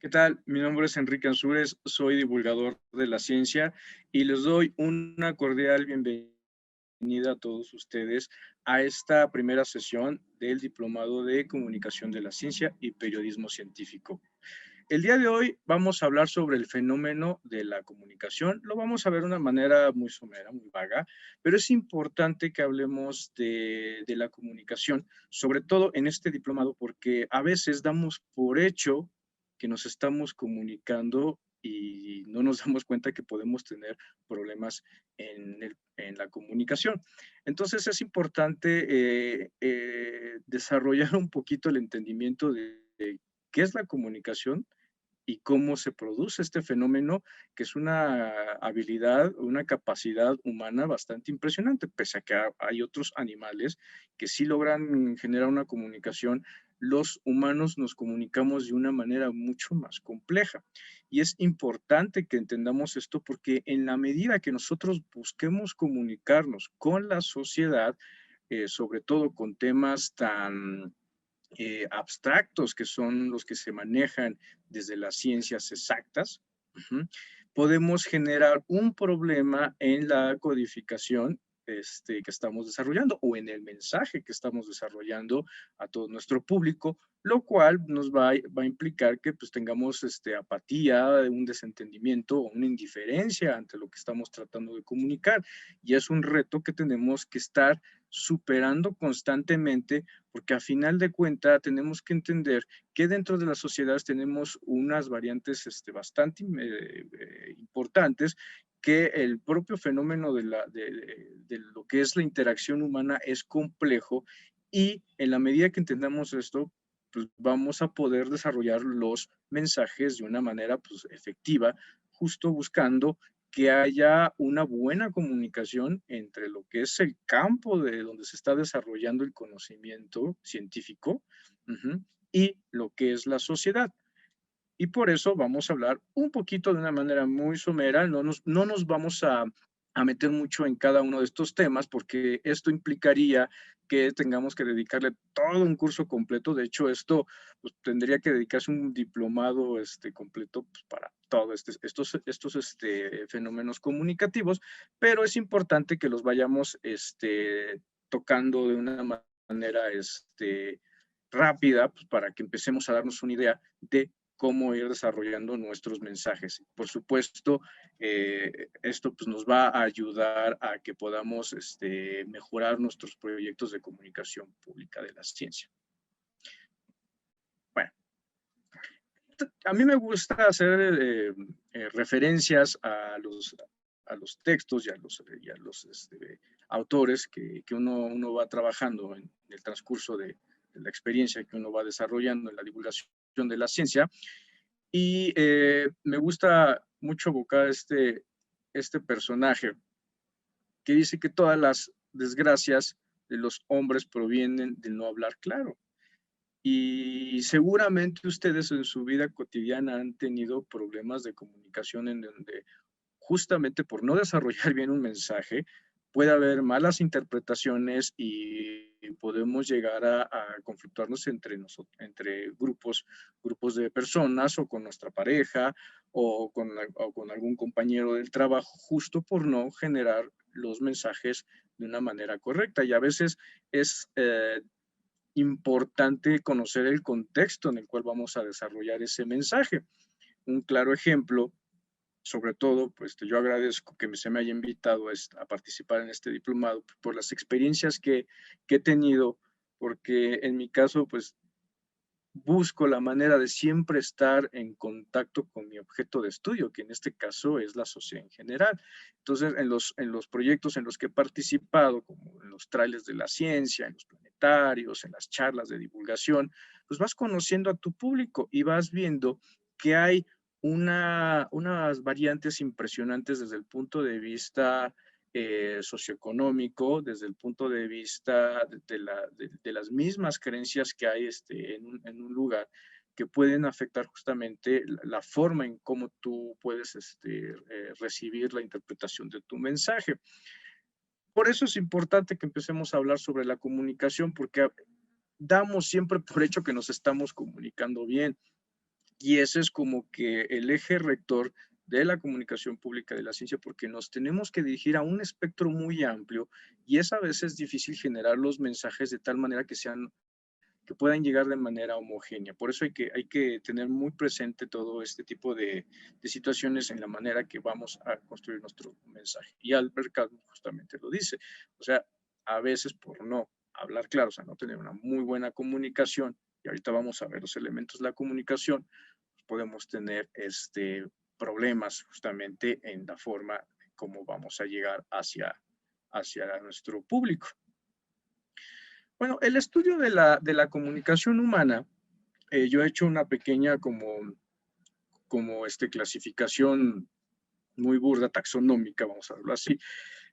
¿Qué tal? Mi nombre es Enrique Ansúrez, soy divulgador de la ciencia y les doy una cordial bienvenida a todos ustedes a esta primera sesión del Diplomado de Comunicación de la Ciencia y Periodismo Científico. El día de hoy vamos a hablar sobre el fenómeno de la comunicación. Lo vamos a ver de una manera muy somera, muy vaga, pero es importante que hablemos de la comunicación, sobre todo en este diplomado, porque a veces damos por hecho que nos estamos comunicando y no nos damos cuenta que podemos tener problemas en la comunicación. Entonces es importante desarrollar un poquito el entendimiento de qué es la comunicación y cómo se produce este fenómeno, que es una habilidad, una capacidad humana bastante impresionante, pese a que hay otros animales que sí logran generar una comunicación. Los humanos nos comunicamos de una manera mucho más compleja. Y es importante que entendamos esto porque en la medida que nosotros busquemos comunicarnos con la sociedad, sobre todo con temas tan abstractos, que son los que se manejan desde las ciencias exactas, podemos generar un problema en la codificación que estamos desarrollando o en el mensaje que estamos desarrollando a todo nuestro público, lo cual nos va a implicar que pues, tengamos apatía, un desentendimiento o una indiferencia ante lo que estamos tratando de comunicar. Y es un reto que tenemos que estar superando constantemente porque a final de cuentas tenemos que entender que dentro de las sociedades tenemos unas variantes bastante importantes, que el propio fenómeno de lo que es la interacción humana es complejo y en la medida que entendamos esto, pues vamos a poder desarrollar los mensajes de una manera pues, efectiva, justo buscando que haya una buena comunicación entre lo que es el campo de donde se está desarrollando el conocimiento científico y lo que es la sociedad. Y por eso vamos a hablar un poquito de una manera muy somera, no nos vamos a meter mucho en cada uno de estos temas porque esto implicaría que tengamos que dedicarle todo un curso completo. De hecho, esto pues, tendría que dedicarse un diplomado completo pues, para todos estos fenómenos comunicativos, pero es importante que los vayamos tocando de una manera rápida pues, para que empecemos a darnos una idea de cómo ir desarrollando nuestros mensajes. Por supuesto, esto pues, nos va a ayudar a que podamos mejorar nuestros proyectos de comunicación pública de la ciencia. Bueno, a mí me gusta hacer referencias a los textos y a los autores que uno va trabajando en el transcurso de la experiencia que uno va desarrollando en la divulgación de la ciencia. Y me gusta mucho evocar este personaje que dice que todas las desgracias de los hombres provienen del no hablar claro. Y seguramente ustedes en su vida cotidiana han tenido problemas de comunicación en donde justamente por no desarrollar bien un mensaje, puede haber malas interpretaciones y podemos llegar a conflictuarnos entre nosotros, entre grupos de personas o con nuestra pareja o con algún compañero del trabajo, justo por no generar los mensajes de una manera correcta. Y a veces es importante conocer el contexto en el cual vamos a desarrollar ese mensaje. Un claro ejemplo, sobre todo, pues yo agradezco que se me haya invitado a participar en este diplomado por las experiencias que he tenido, porque en mi caso, pues busco la manera de siempre estar en contacto con mi objeto de estudio, que en este caso es la sociedad en general. Entonces, en los proyectos en los que he participado, como en los trailers de la ciencia, en los planetarios, en las charlas de divulgación, pues vas conociendo a tu público y vas viendo que hay unas variantes impresionantes desde el punto de vista socioeconómico, desde el punto de vista de las mismas creencias que hay en un lugar, que pueden afectar justamente la forma en cómo tú puedes recibir la interpretación de tu mensaje. Por eso es importante que empecemos a hablar sobre la comunicación, porque damos siempre por hecho que nos estamos comunicando bien. Y ese es como que el eje rector de la comunicación pública de la ciencia, porque nos tenemos que dirigir a un espectro muy amplio y es a veces difícil generar los mensajes de tal manera que puedan llegar de manera homogénea. Por eso hay que tener muy presente todo este tipo de situaciones en la manera que vamos a construir nuestro mensaje. Y Albert Camus justamente lo dice. O sea, a veces por no hablar claro, o sea, no tener una muy buena comunicación, y ahorita vamos a ver los elementos de la comunicación, pues podemos tener problemas justamente en la forma en cómo vamos a llegar hacia nuestro público. Bueno, el estudio de la comunicación humana, yo he hecho una pequeña como clasificación muy burda, taxonómica, vamos a verlo así,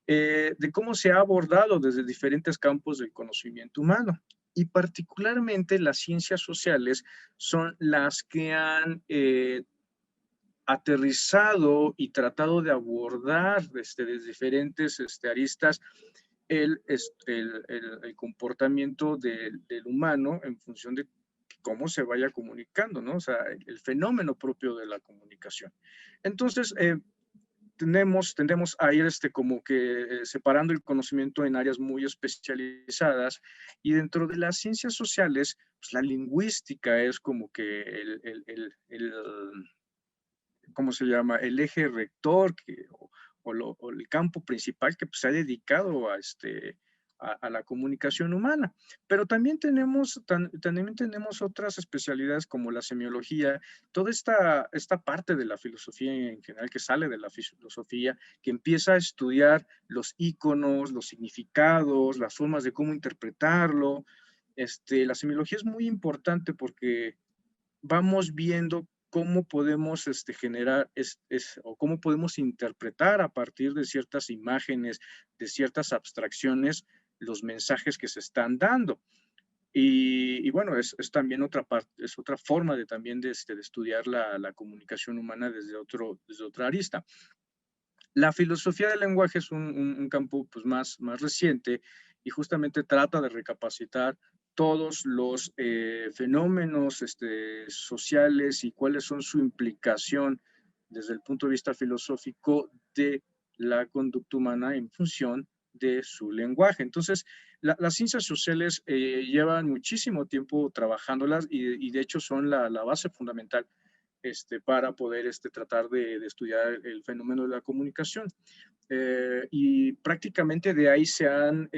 de cómo se ha abordado desde diferentes campos del conocimiento humano. Y particularmente las ciencias sociales son las que han aterrizado y tratado de abordar desde diferentes aristas el comportamiento del humano en función de cómo se vaya comunicando, ¿no? O sea, el fenómeno propio de la comunicación. Entonces, tendemos a ir como que separando el conocimiento en áreas muy especializadas y dentro de las ciencias sociales, pues la lingüística es como que ¿cómo se llama? El eje rector o el campo principal que pues, se ha dedicado a la comunicación humana. Pero también también tenemos otras especialidades como la semiología, toda esta parte de la filosofía en general que sale de la filosofía, que empieza a estudiar los íconos, los significados, las formas de cómo interpretarlo. La semiología es muy importante porque vamos viendo cómo podemos generar o cómo podemos interpretar a partir de ciertas imágenes, de ciertas abstracciones, los mensajes que se están dando. Y bueno, es también otra parte, es otra forma de también de estudiar la comunicación humana desde otra arista. La filosofía del lenguaje es un campo pues, más reciente y justamente trata de recapacitar todos los fenómenos sociales y cuáles son su implicación desde el punto de vista filosófico de la conducta humana en función de su lenguaje. Entonces, las ciencias sociales llevan muchísimo tiempo trabajándolas y de hecho son la base fundamental para poder tratar de estudiar el fenómeno de la comunicación. Y prácticamente de ahí se han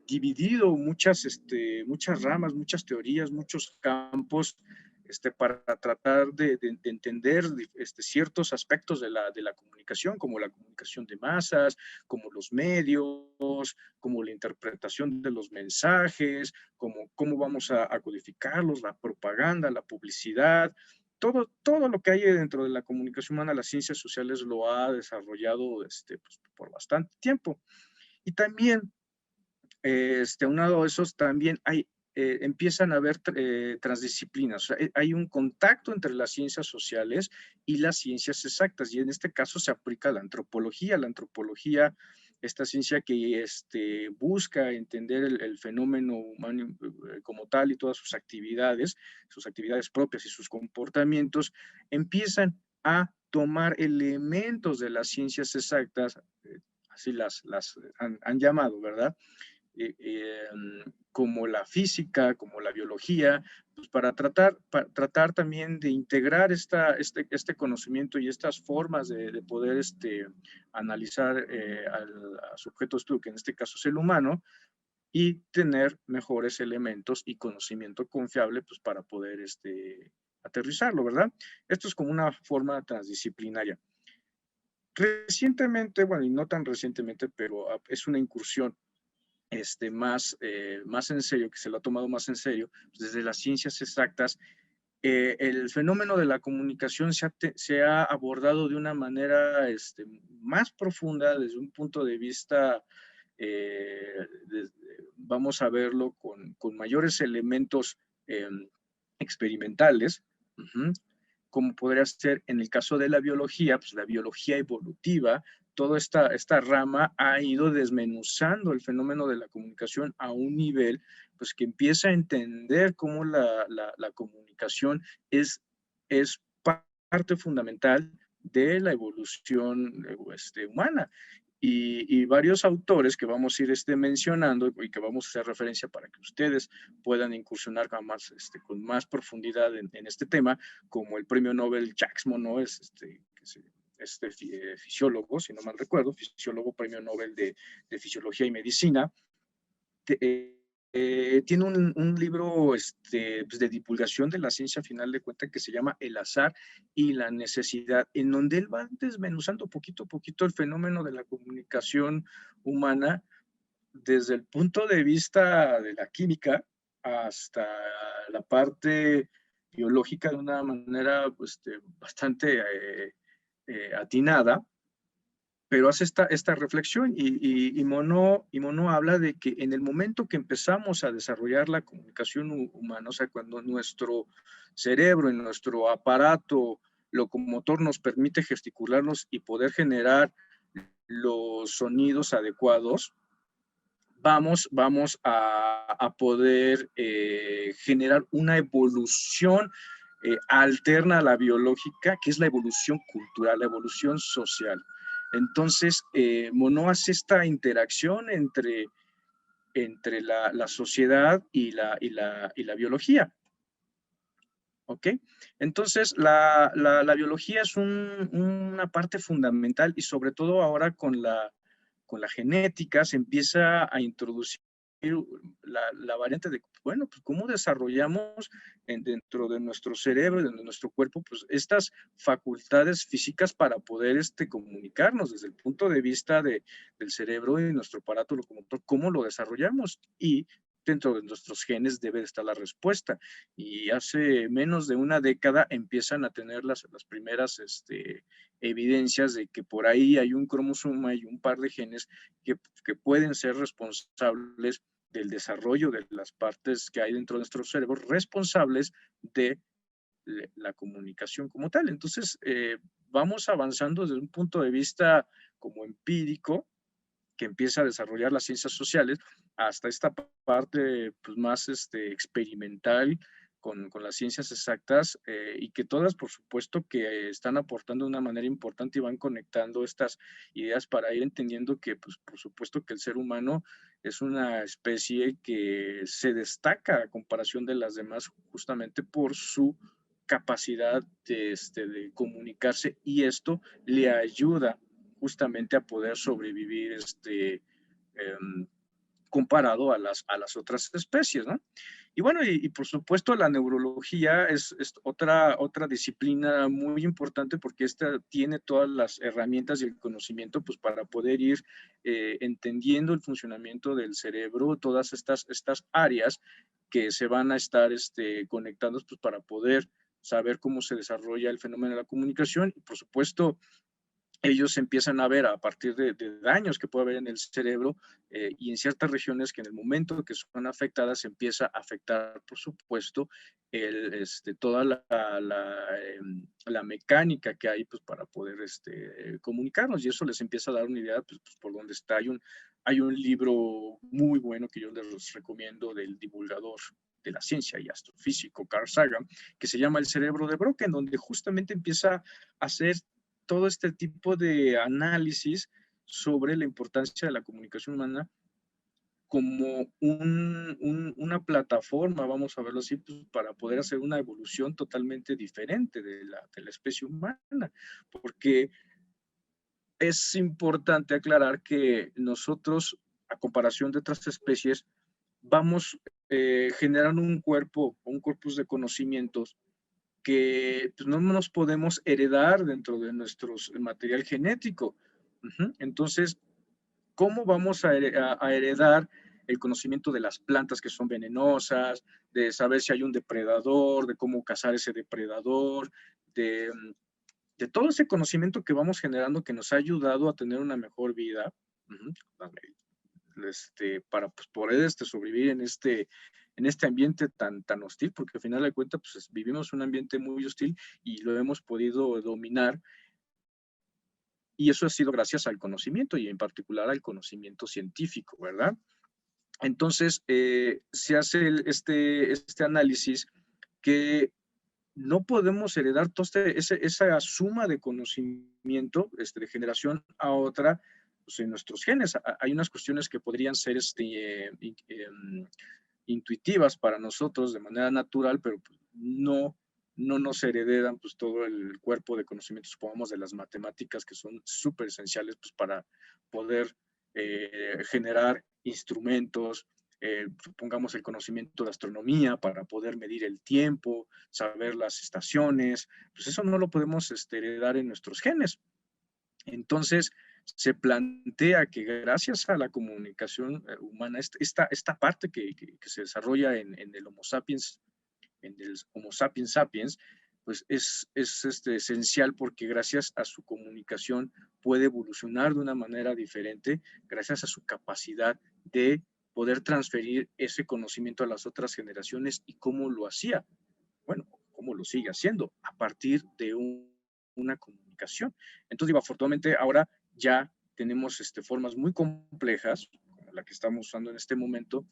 dividido muchas ramas, muchas teorías, muchos campos para tratar de entender ciertos aspectos de la comunicación, como la comunicación de masas, como los medios, como la interpretación de los mensajes, como cómo vamos a codificarlos, la propaganda, la publicidad, todo lo que hay dentro de la comunicación humana, las ciencias sociales lo ha desarrollado pues, por bastante tiempo. Y también, aunado a esos, también empiezan a haber transdisciplinas. O sea, hay un contacto entre las ciencias sociales y las ciencias exactas, y en este caso se aplica la antropología. La antropología, esta ciencia que busca entender el fenómeno humano como tal y todas sus actividades propias y sus comportamientos, empiezan a tomar elementos de las ciencias exactas, así las han llamado, ¿verdad? Como la física, como la biología, pues para tratar también de integrar este conocimiento y estas formas de poder analizar a su objeto de estudio, que en este caso es el humano, y tener mejores elementos y conocimiento confiable pues, para poder aterrizarlo, ¿verdad? Esto es como una forma transdisciplinaria. Recientemente, bueno, y no tan recientemente, pero es una incursión más en serio, que se lo ha tomado más en serio, pues desde las ciencias exactas, el fenómeno de la comunicación se ha abordado de una manera más profunda desde un punto de vista, de, vamos a verlo con mayores elementos experimentales, como podría ser en el caso de la biología, pues la biología evolutiva, toda esta rama ha ido desmenuzando el fenómeno de la comunicación a un nivel pues que empieza a entender cómo la comunicación es es parte fundamental de la evolución humana. Y varios autores que vamos a ir mencionando y que vamos a hacer referencia para que ustedes puedan incursionar con más profundidad en este tema, como el premio Nobel Jacques Monod, fisiólogo, si no mal recuerdo, fisiólogo, premio Nobel de Fisiología y Medicina. Tiene un libro pues de divulgación de la ciencia, a final de cuentas, que se llama El azar y la necesidad, en donde él va desmenuzando poquito a poquito el fenómeno de la comunicación humana desde el punto de vista de la química hasta la parte biológica de una manera pues, bastante atinada, pero hace esta reflexión y Monod habla de que en el momento que empezamos a desarrollar la comunicación humana, o sea, cuando nuestro cerebro y nuestro aparato locomotor nos permite gesticularnos y poder generar los sonidos adecuados, vamos a poder generar una evolución alterna a la biológica, que es la evolución cultural, la evolución social. Entonces, Monod hace esta interacción entre la sociedad y la biología. ¿Ok? Entonces, la biología es una parte fundamental y sobre todo ahora con la genética se empieza a introducir la variante de, bueno, pues cómo desarrollamos dentro de nuestro cerebro, dentro de nuestro cuerpo, pues estas facultades físicas para poder comunicarnos desde el punto de vista del cerebro y nuestro aparato locomotor, cómo lo desarrollamos y dentro de nuestros genes debe estar la respuesta. Y hace menos de una década empiezan a tener las primeras evidencias de que por ahí hay un cromosoma y un par de genes que pueden ser responsables del desarrollo de las partes que hay dentro de nuestro cerebro, responsables de la comunicación como tal. Entonces, vamos avanzando desde un punto de vista como empírico, que empieza a desarrollar las ciencias sociales, hasta esta parte pues, más experimental con las ciencias exactas y que todas, por supuesto, que están aportando de una manera importante y van conectando estas ideas para ir entendiendo que, pues, por supuesto, que el ser humano es una especie que se destaca a comparación de las demás justamente por su capacidad de comunicarse y esto le ayuda justamente a poder sobrevivir comparado a las otras especies, ¿no? Y bueno, y por supuesto la neurología es otra disciplina muy importante porque esta tiene todas las herramientas y el conocimiento pues para poder ir entendiendo el funcionamiento del cerebro, todas estas áreas que se van a estar conectados pues para poder saber cómo se desarrolla el fenómeno de la comunicación y por supuesto ellos empiezan a ver a partir de daños que puede haber en el cerebro y en ciertas regiones que en el momento que son afectadas empieza a afectar, por supuesto, toda la mecánica que hay pues, para poder comunicarnos y eso les empieza a dar una idea pues, por dónde está. Hay un libro muy bueno que yo les recomiendo del divulgador de la ciencia y astrofísico Carl Sagan, que se llama El cerebro de Broca, en donde justamente empieza a hacer todo este tipo de análisis sobre la importancia de la comunicación humana como una plataforma, vamos a verlo así, pues, para poder hacer una evolución totalmente diferente de la especie humana, porque es importante aclarar que nosotros, a comparación de otras especies, vamos generando un corpus de conocimientos que pues, no nos podemos heredar dentro de nuestro material genético. Entonces, ¿cómo vamos a heredar el conocimiento de las plantas que son venenosas, de saber si hay un depredador, de cómo cazar ese depredador, de todo ese conocimiento que vamos generando que nos ha ayudado a tener una mejor vida? Para pues, poder sobrevivir en este ambiente tan hostil, porque al final de cuentas pues, vivimos un ambiente muy hostil y lo hemos podido dominar. Y eso ha sido gracias al conocimiento y en particular al conocimiento científico, ¿verdad? Entonces, se hace este análisis que no podemos heredar toda esa suma de conocimiento de generación a otra pues, en nuestros genes. Hay unas cuestiones que podrían ser intuitivas para nosotros de manera natural, pero pues, no nos heredan pues, todo el cuerpo de conocimientos, supongamos, de las matemáticas, que son súper esenciales pues, para poder generar instrumentos, supongamos el conocimiento de astronomía para poder medir el tiempo, saber las estaciones, pues eso no lo podemos heredar en nuestros genes. Entonces, se plantea que gracias a la comunicación humana, esta parte que se desarrolla en el Homo sapiens, sapiens, pues es esencial porque gracias a su comunicación puede evolucionar de una manera diferente, gracias a su capacidad de poder transferir ese conocimiento a las otras generaciones. ¿Y cómo lo hacía? Bueno, cómo lo sigue haciendo, a partir de una comunicación. Entonces, digo, afortunadamente ahora ya tenemos formas muy complejas, como la que estamos usando en este momento,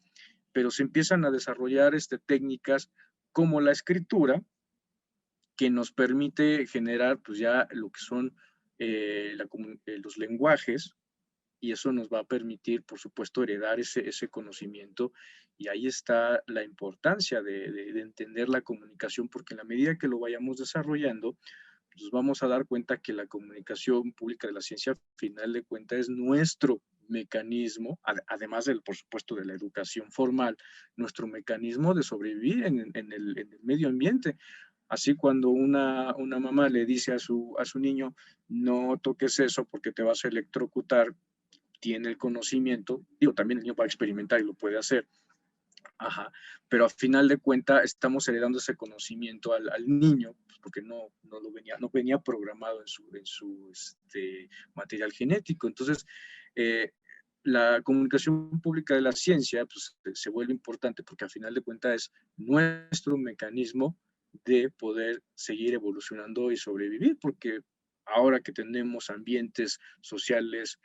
pero se empiezan a desarrollar técnicas como la escritura, que nos permite generar pues ya lo que son los lenguajes, y eso nos va a permitir, por supuesto, heredar ese conocimiento. Y ahí está la importancia de entender la comunicación, porque en la medida que lo vayamos desarrollando, nos vamos a dar cuenta que la comunicación pública de la ciencia, al final de cuentas, es nuestro mecanismo, además del, por supuesto, de la educación formal, nuestro mecanismo de sobrevivir en el medio ambiente. Así cuando una mamá le dice a su niño, no toques eso porque te vas a electrocutar, tiene el conocimiento, digo, también el niño va a experimentar y lo puede hacer, ajá, pero al final de cuentas estamos heredando ese conocimiento al niño, pues porque no venía programado en su material genético. Entonces, la comunicación pública de la ciencia pues, se vuelve importante porque al final de cuentas es nuestro mecanismo de poder seguir evolucionando y sobrevivir, porque ahora que tenemos ambientes sociales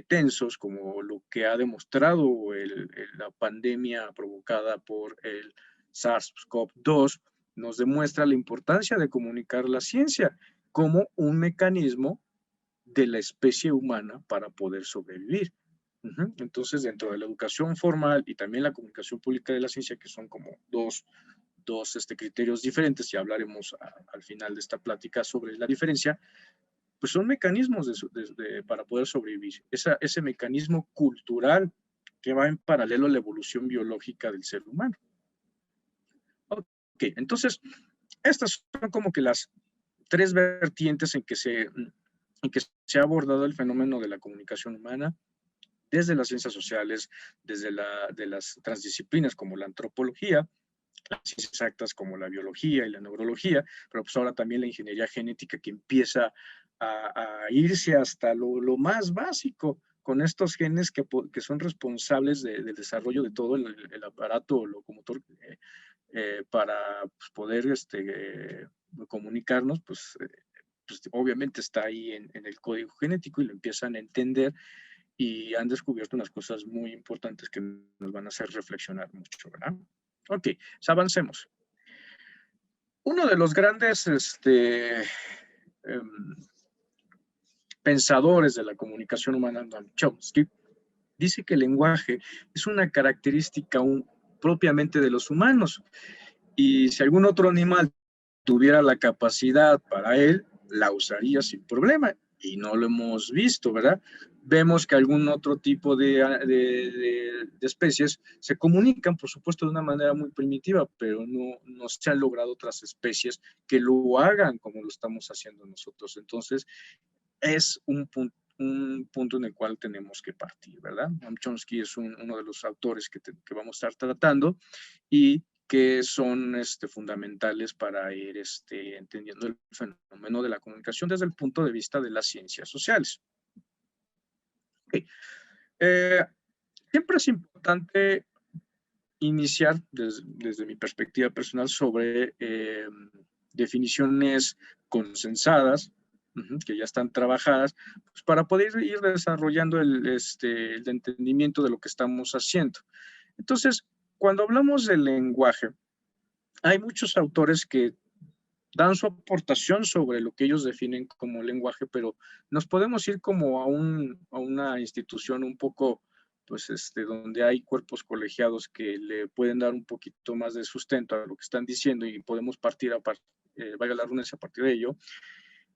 tensos, como lo que ha demostrado la pandemia provocada por el SARS-CoV-2, nos demuestra la importancia de comunicar la ciencia como un mecanismo de la especie humana para poder sobrevivir. Entonces, dentro de la educación formal y también la comunicación pública de la ciencia, que son como dos criterios diferentes, y hablaremos al final de esta plática sobre la diferencia, pues son mecanismos para poder sobrevivir. Ese mecanismo cultural que va en paralelo a la evolución biológica del ser humano. Ok, entonces, estas son como que las tres vertientes en que se ha abordado el fenómeno de la comunicación humana, desde las ciencias sociales, desde de las transdisciplinas como la antropología, las ciencias exactas como la biología y la neurología, pero pues ahora también la ingeniería genética, que empieza a irse hasta lo más básico con estos genes que son responsables del desarrollo de todo el aparato locomotor para pues, poder comunicarnos, pues obviamente está ahí en el código genético y lo empiezan a entender y han descubierto unas cosas muy importantes que nos van a hacer reflexionar mucho, ¿verdad? Ok, pues avancemos. Uno de los grandes pensadores de la comunicación humana, Noam Chomsky, dice que el lenguaje es una característica propiamente de los humanos, y si algún otro animal tuviera la capacidad para él, la usaría sin problema, y no lo hemos visto, ¿verdad? Vemos que algún otro tipo de especies se comunican, por supuesto, de una manera muy primitiva, pero no se han logrado otras especies que lo hagan como lo estamos haciendo nosotros. Entonces, es un punto en el cual tenemos que partir, ¿verdad? Noam Chomsky es uno de los autores que vamos a estar tratando y que son fundamentales para ir entendiendo el fenómeno de la comunicación desde el punto de vista de las ciencias sociales. Okay. Siempre es importante iniciar desde mi perspectiva personal sobre definiciones consensadas, que ya están trabajadas, pues para poder ir desarrollando el entendimiento de lo que estamos haciendo. Entonces, cuando hablamos del lenguaje, hay muchos autores que dan su aportación sobre lo que ellos definen como lenguaje, pero nos podemos ir como a una institución un poco, pues, donde hay cuerpos colegiados que le pueden dar un poquito más de sustento a lo que están diciendo y podemos partir, valga la redundancia, a partir de ello.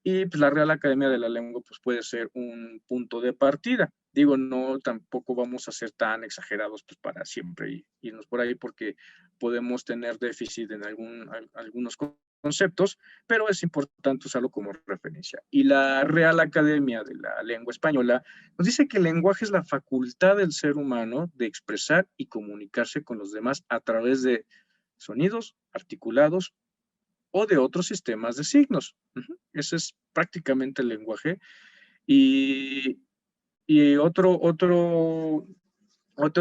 Y pues la Real Academia de la Lengua pues puede ser un punto de partida. Digo, no tampoco vamos a ser tan exagerados pues para siempre y irnos por ahí porque podemos tener déficit en algunos conceptos, pero es importante usarlo como referencia. Y la Real Academia de la Lengua Española nos dice que el lenguaje es la facultad del ser humano de expresar y comunicarse con los demás a través de sonidos articulados o de otros sistemas de signos. Ese es prácticamente el lenguaje. Y, y otro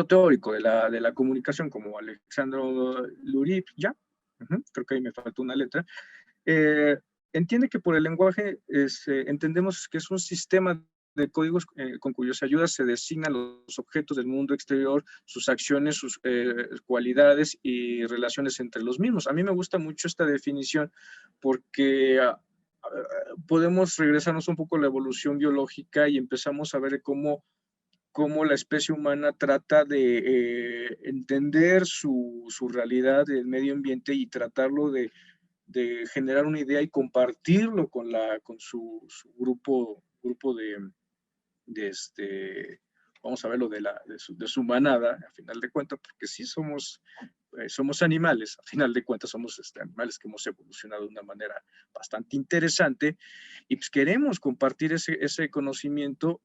teórico de la comunicación, como Alexandro Lurie, ya, creo que ahí me faltó una letra, entiende que por el lenguaje entendemos que es un sistema de códigos con cuyas ayudas se designan los objetos del mundo exterior, sus acciones, sus cualidades y relaciones entre los mismos. A mí me gusta mucho esta definición porque podemos regresarnos un poco a la evolución biológica y empezamos a ver cómo la especie humana trata de entender su realidad del medio ambiente y tratarlo de generar una idea y compartirlo con su grupo vamos a verlo de su manada, a final de cuentas, porque sí somos animales, a final de cuentas somos animales que hemos evolucionado de una manera bastante interesante y pues queremos compartir ese conocimiento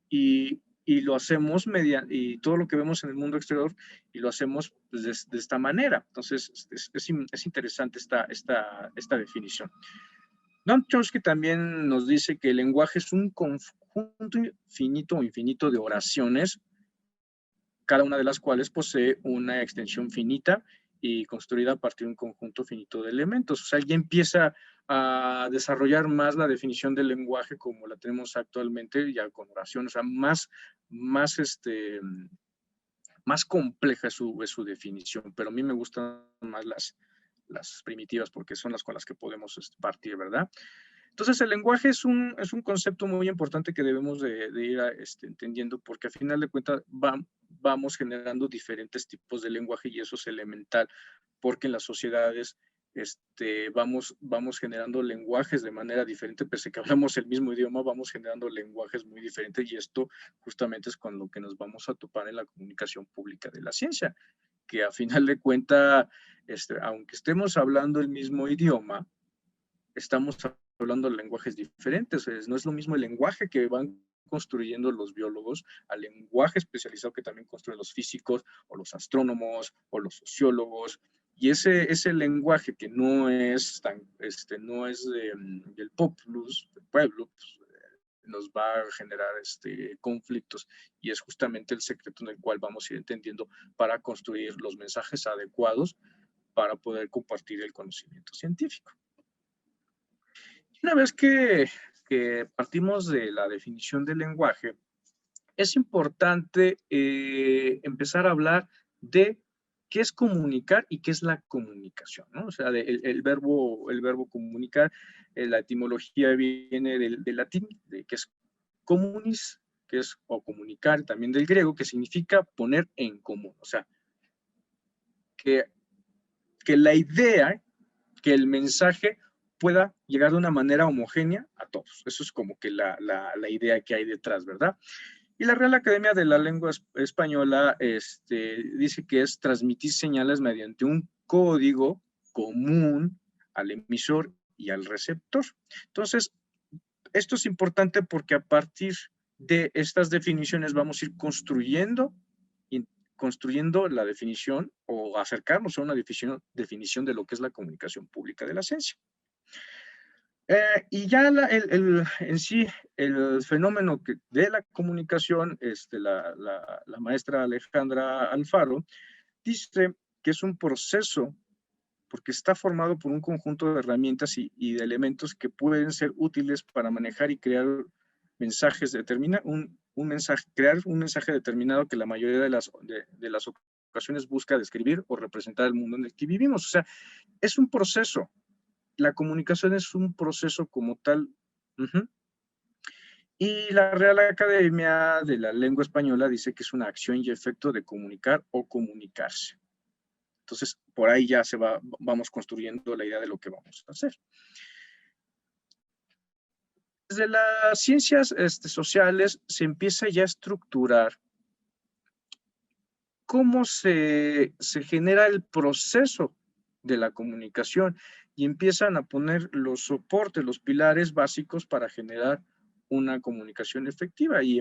y lo hacemos y todo lo que vemos en el mundo exterior y lo hacemos pues, de esta manera. Entonces, es interesante esta definición. Noam Chomsky también nos dice que el lenguaje es un conjunto infinito de oraciones, cada una de las cuales posee una extensión finita y construida a partir de un conjunto finito de elementos. O sea, ya empieza a desarrollar más la definición del lenguaje como la tenemos actualmente, ya con oraciones, o sea, más compleja es su definición, pero a mí me gustan más las primitivas porque son las con las que podemos partir, ¿verdad? Entonces, el lenguaje es un concepto muy importante que debemos de ir entendiendo porque a final de cuentas vamos generando diferentes tipos de lenguaje y eso es elemental porque en las sociedades vamos generando lenguajes de manera diferente, pese a que hablamos el mismo idioma, vamos generando lenguajes muy diferentes y esto justamente es con lo que nos vamos a topar en la comunicación pública de la ciencia, que a final de cuentas, aunque estemos hablando el mismo idioma, estamos hablando de lenguajes diferentes. No es lo mismo el lenguaje que van construyendo los biólogos al lenguaje especializado que también construyen los físicos o los astrónomos o los sociólogos. Y ese lenguaje que no es no es del populus, del pueblo, pues, nos va a generar conflictos y es justamente el secreto en el cual vamos a ir entendiendo para construir los mensajes adecuados para poder compartir el conocimiento científico. Una vez que partimos de la definición del lenguaje, es importante empezar a hablar de qué es comunicar y qué es la comunicación, ¿no? O sea, el verbo comunicar, la etimología viene del latín, que es comunis, que es o comunicar, también del griego, que significa poner en común. O sea, que la idea, que el mensaje pueda llegar de una manera homogénea a todos. Eso es como que la idea que hay detrás, ¿verdad? Y la Real Academia de la Lengua Española dice que es transmitir señales mediante un código común al emisor y al receptor. Entonces, esto es importante porque a partir de estas definiciones vamos a ir construyendo la definición o acercarnos a una definición de lo que es la comunicación pública de la ciencia. Y ya en sí, el fenómeno de la comunicación, la maestra Alejandra Alfaro dice que es un proceso porque está formado por un conjunto de herramientas y de elementos que pueden ser útiles para manejar y crear mensajes, crear un mensaje determinado que la mayoría de las ocasiones busca describir o representar el mundo en el que vivimos. O sea, es un proceso. la comunicación es un proceso como tal. Uh-huh. Y la Real Academia de la Lengua Española dice que es una acción y efecto de comunicar o comunicarse. Entonces, por ahí ya vamos construyendo la idea de lo que vamos a hacer. Desde las ciencias sociales se empieza ya a estructurar cómo se genera el proceso de la comunicación y empiezan a poner los soportes, los pilares básicos para generar una comunicación efectiva y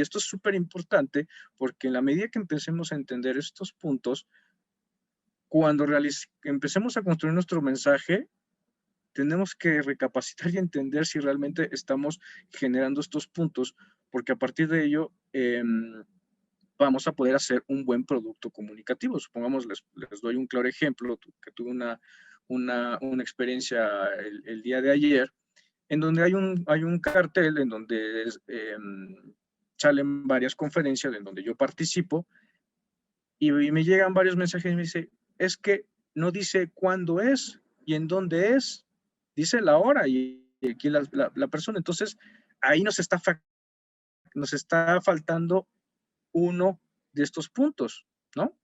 esto es súper importante porque en la medida que empecemos a entender estos puntos, cuando empecemos a construir nuestro mensaje, tenemos que recapacitar y entender si realmente estamos generando estos puntos, porque a partir de ello vamos a poder hacer un buen producto comunicativo. Supongamos, les doy un claro ejemplo, que tuve una experiencia el día de ayer, en donde hay un cartel en donde salen varias conferencias en donde yo participo, y me llegan varios mensajes y me dice, es que no dice cuándo es y en dónde es, dice la hora y aquí la persona. Entonces, ahí nos está faltando uno de estos puntos, ¿no?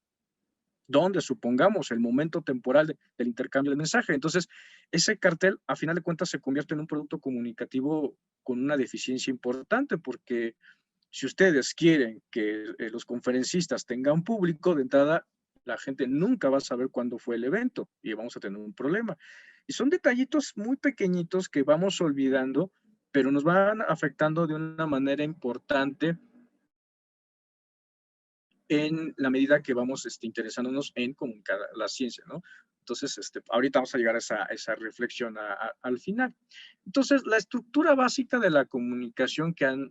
Donde supongamos el momento temporal del intercambio de mensaje. Entonces, ese cartel, a final de cuentas, se convierte en un producto comunicativo con una deficiencia importante, porque si ustedes quieren que los conferencistas tengan público, de entrada, la gente nunca va a saber cuándo fue el evento y vamos a tener un problema. Y son detallitos muy pequeñitos que vamos olvidando, pero nos van afectando de una manera importante en la medida que vamos interesándonos en comunicar la ciencia, ¿no? Entonces, ahorita vamos a llegar a esa reflexión al final. Entonces, la estructura básica de la comunicación que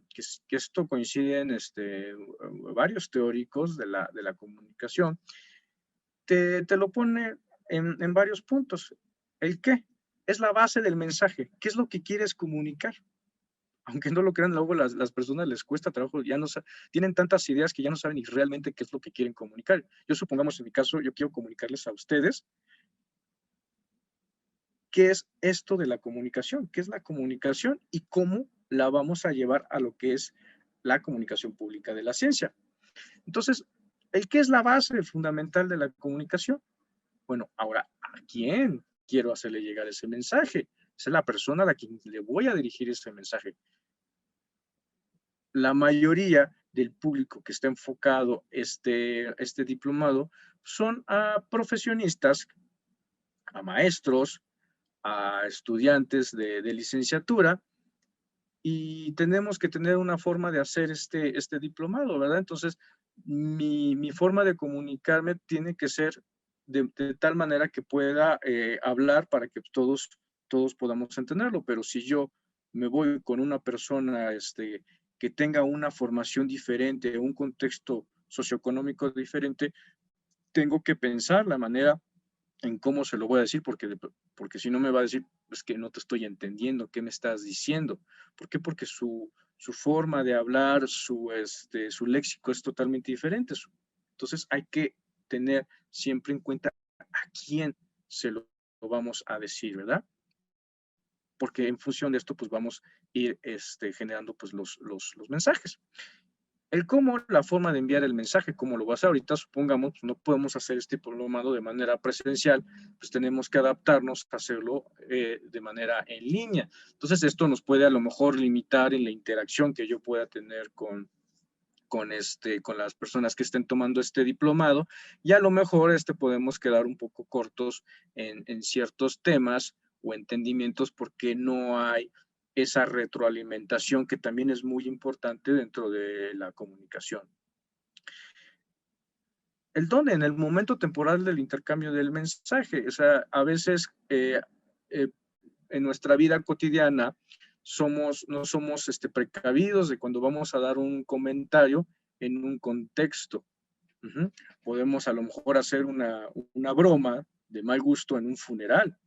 esto coincide en varios teóricos de la comunicación, te lo pone en varios puntos. ¿El qué? Es la base del mensaje. ¿Qué es lo que quieres comunicar? Aunque no lo crean, luego las personas les cuesta trabajo, tienen tantas ideas que ya no saben ni realmente qué es lo que quieren comunicar. Yo supongamos en mi caso, yo quiero comunicarles a ustedes qué es esto de la comunicación, qué es la comunicación y cómo la vamos a llevar a lo que es la comunicación pública de la ciencia. Entonces, ¿qué es la base fundamental de la comunicación? Bueno, ahora, ¿a quién quiero hacerle llegar ese mensaje? Esa es la persona a la que le voy a dirigir ese mensaje. La mayoría del público que está enfocado este diplomado son a profesionistas, a maestros, a estudiantes de licenciatura, y tenemos que tener una forma de hacer este diplomado, ¿verdad? Entonces, mi forma de comunicarme tiene que ser de tal manera que pueda hablar para que todos podamos entenderlo, pero si yo me voy con una persona que tenga una formación diferente, un contexto socioeconómico diferente, tengo que pensar la manera en cómo se lo voy a decir, porque si no me va a decir, es que no te estoy entendiendo, ¿qué me estás diciendo? ¿Por qué? Porque su forma de hablar, su léxico es totalmente diferente. Entonces hay que tener siempre en cuenta a quién se lo vamos a decir, ¿verdad? Porque en función de esto, pues vamos a ir generando pues los mensajes. El cómo, la forma de enviar el mensaje, cómo lo vas a hacer ahorita, supongamos, no podemos hacer este diplomado de manera presencial, pues tenemos que adaptarnos a hacerlo de manera en línea. Entonces, esto nos puede a lo mejor limitar en la interacción que yo pueda tener con las personas que estén tomando este diplomado, y a lo mejor podemos quedar un poco cortos en ciertos temas o entendimientos porque no hay esa retroalimentación que también es muy importante dentro de la comunicación. ¿El dónde? En el momento temporal del intercambio del mensaje. O sea, a veces en nuestra vida cotidiana no somos precavidos de cuando vamos a dar un comentario en un contexto. Podemos a lo mejor hacer una broma de mal gusto en un funeral.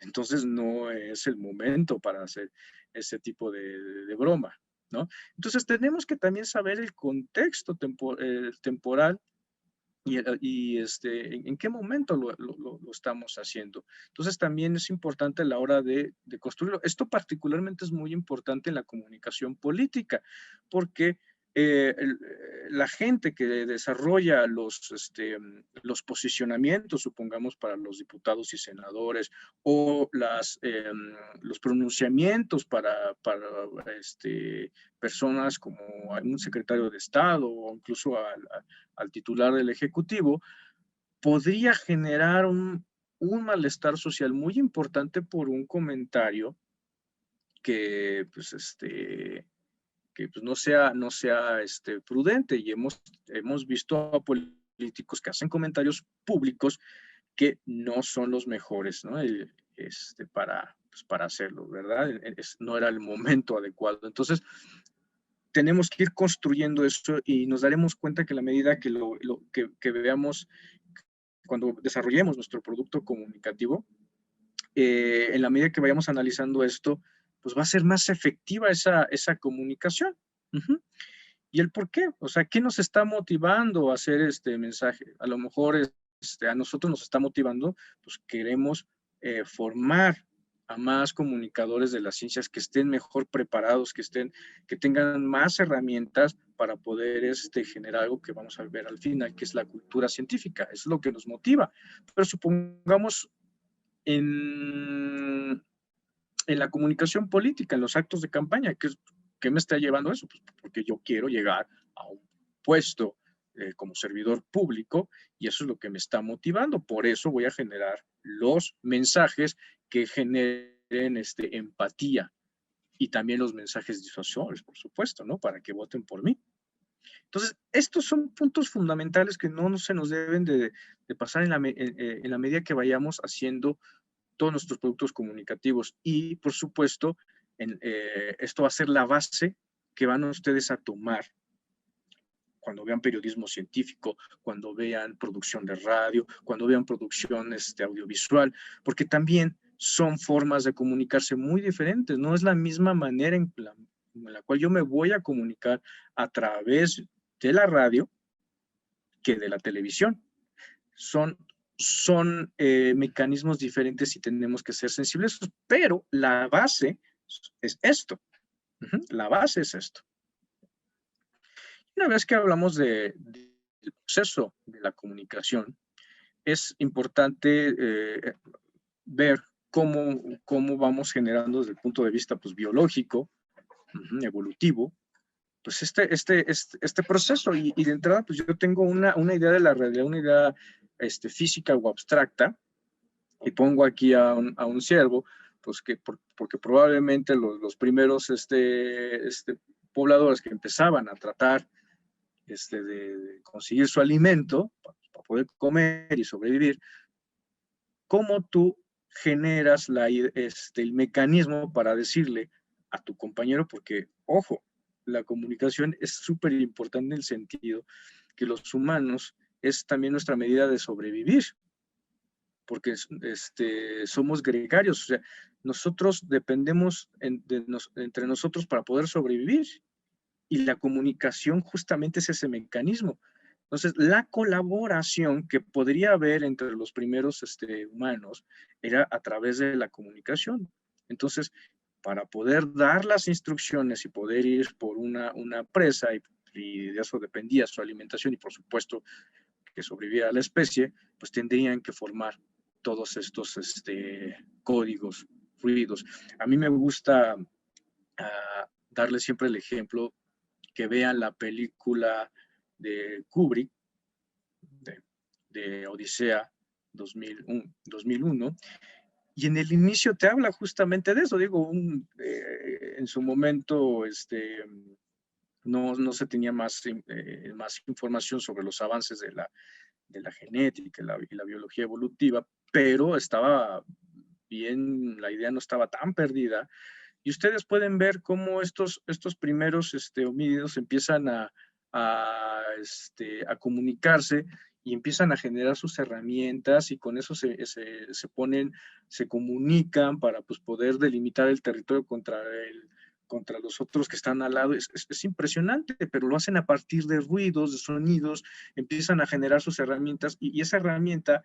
Entonces no es el momento para hacer ese tipo de broma, ¿no? Entonces tenemos que también saber el contexto temporal ¿En qué momento lo estamos haciendo? Entonces también es importante a la hora de construirlo. Esto particularmente es muy importante en la comunicación política, porque la gente que desarrolla los posicionamientos, supongamos, para los diputados y senadores, o los pronunciamientos para personas como un secretario de Estado o incluso al titular del Ejecutivo, podría generar un malestar social muy importante por un comentario que, pues, no sea prudente. Y hemos visto a políticos que hacen comentarios públicos que no son los mejores, ¿no? Para hacerlo, ¿verdad? No era el momento adecuado. Entonces, tenemos que ir construyendo esto y nos daremos cuenta que a la medida que veamos, cuando desarrollemos nuestro producto comunicativo, en la medida que vayamos analizando esto, pues va a ser más efectiva esa comunicación. Uh-huh. ¿Y el por qué? O sea, ¿qué nos está motivando a hacer este mensaje? A lo mejor a nosotros nos está motivando, pues queremos formar a más comunicadores de las ciencias que estén mejor preparados, que tengan más herramientas para poder generar algo que vamos a ver al final, que es la cultura científica. Eso es lo que nos motiva. Pero supongamos en la comunicación política, en los actos de campaña, ¿qué me está llevando a eso? Pues porque yo quiero llegar a un puesto como servidor público y eso es lo que me está motivando. Por eso voy a generar los mensajes que generen empatía y también los mensajes disuasores, por supuesto, ¿no? Para que voten por mí. Entonces, estos son puntos fundamentales que no se nos deben de pasar en la medida que vayamos haciendo todos nuestros productos comunicativos. Y, por supuesto, esto va a ser la base que van ustedes a tomar cuando vean periodismo científico, cuando vean producción de radio, cuando vean producción audiovisual, porque también son formas de comunicarse muy diferentes. No es la misma manera en la cual yo me voy a comunicar a través de la radio que de la televisión. Son mecanismos diferentes y tenemos que ser sensibles, pero la base es esto. La base es esto. Una vez que hablamos del proceso de la comunicación, es importante ver cómo vamos generando desde el punto de vista pues, biológico, evolutivo, pues este proceso. Y de entrada, pues yo tengo una idea de la realidad, una idea física o abstracta, y pongo aquí a un ciervo, pues porque probablemente los primeros pobladores que empezaban a tratar de conseguir su alimento para poder comer y sobrevivir, ¿cómo tú generas el mecanismo para decirle a tu compañero? Porque, ojo, la comunicación es súper importante en el sentido que los humanos es también nuestra medida de sobrevivir, porque somos gregarios, o sea, nosotros dependemos entre nosotros para poder sobrevivir, y la comunicación justamente es ese mecanismo. Entonces, la colaboración que podría haber entre los primeros humanos era a través de la comunicación. Entonces, para poder dar las instrucciones y poder ir por una presa, y de eso dependía su alimentación y por supuesto que sobreviviera la especie, pues tendrían que formar todos estos códigos fluidos. A mí me gusta darle siempre el ejemplo que vean la película de Kubrick, de Odisea 2001, y en el inicio te habla justamente de eso. Digo, en su momento no se tenía más información sobre los avances de la genética y la biología evolutiva, pero estaba bien, la idea no estaba tan perdida. Y ustedes pueden ver cómo estos primeros homínidos empiezan a comunicarse y empiezan a generar sus herramientas y con eso se comunican para pues, poder delimitar el territorio contra los otros que están al lado, es impresionante, pero lo hacen a partir de ruidos, de sonidos, empiezan a generar sus herramientas y esa herramienta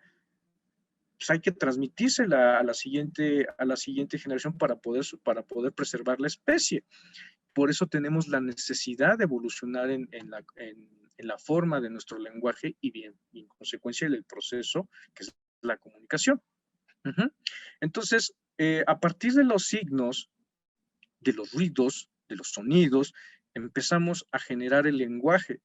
pues hay que transmitírsela a la siguiente generación para poder preservar la especie. Por eso tenemos la necesidad de evolucionar en la forma de nuestro lenguaje y en consecuencia el proceso que es la comunicación. Entonces, a partir de los signos, de los ruidos, de los sonidos, empezamos a generar el lenguaje.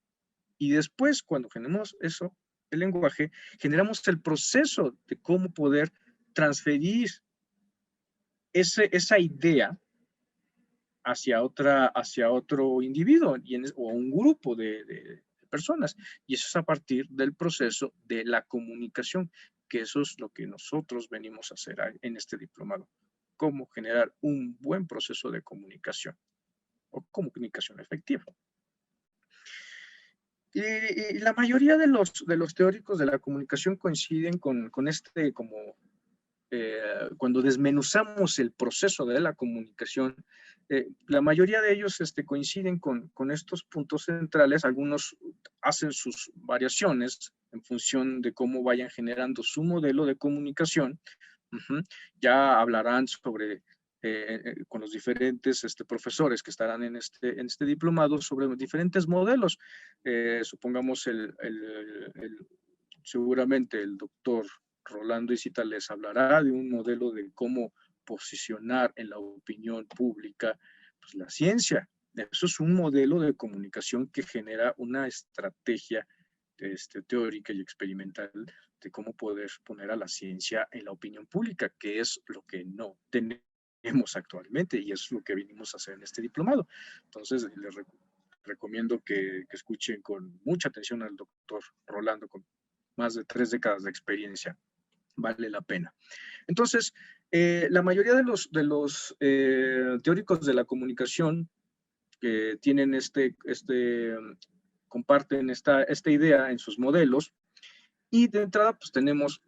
Y después, cuando generamos eso, el lenguaje, generamos el proceso de cómo poder transferir esa idea hacia otro individuo o un grupo de personas. Y eso es a partir del proceso de la comunicación, que eso es lo que nosotros venimos a hacer en este diplomado. Cómo generar un buen proceso de comunicación o comunicación efectiva. Y la mayoría de los teóricos de la comunicación coinciden con cuando desmenuzamos el proceso de la comunicación, la mayoría de ellos coinciden con estos puntos centrales. Algunos hacen sus variaciones en función de cómo vayan generando su modelo de comunicación. Ya hablarán sobre con los diferentes profesores que estarán en este diplomado sobre diferentes modelos. Supongamos seguramente el doctor Rolando Isita les hablará de un modelo de cómo posicionar en la opinión pública pues, la ciencia. Eso es un modelo de comunicación que genera una estrategia teórica y experimental de cómo poder poner a la ciencia en la opinión pública, que es lo que no tenemos actualmente y es lo que vinimos a hacer en este diplomado. Entonces, les recomiendo que escuchen con mucha atención al doctor Rolando, con más de 3 décadas de experiencia. Vale la pena. Entonces, la mayoría de los teóricos de la comunicación que tienen comparten esta idea en sus modelos, y de entrada pues tenemos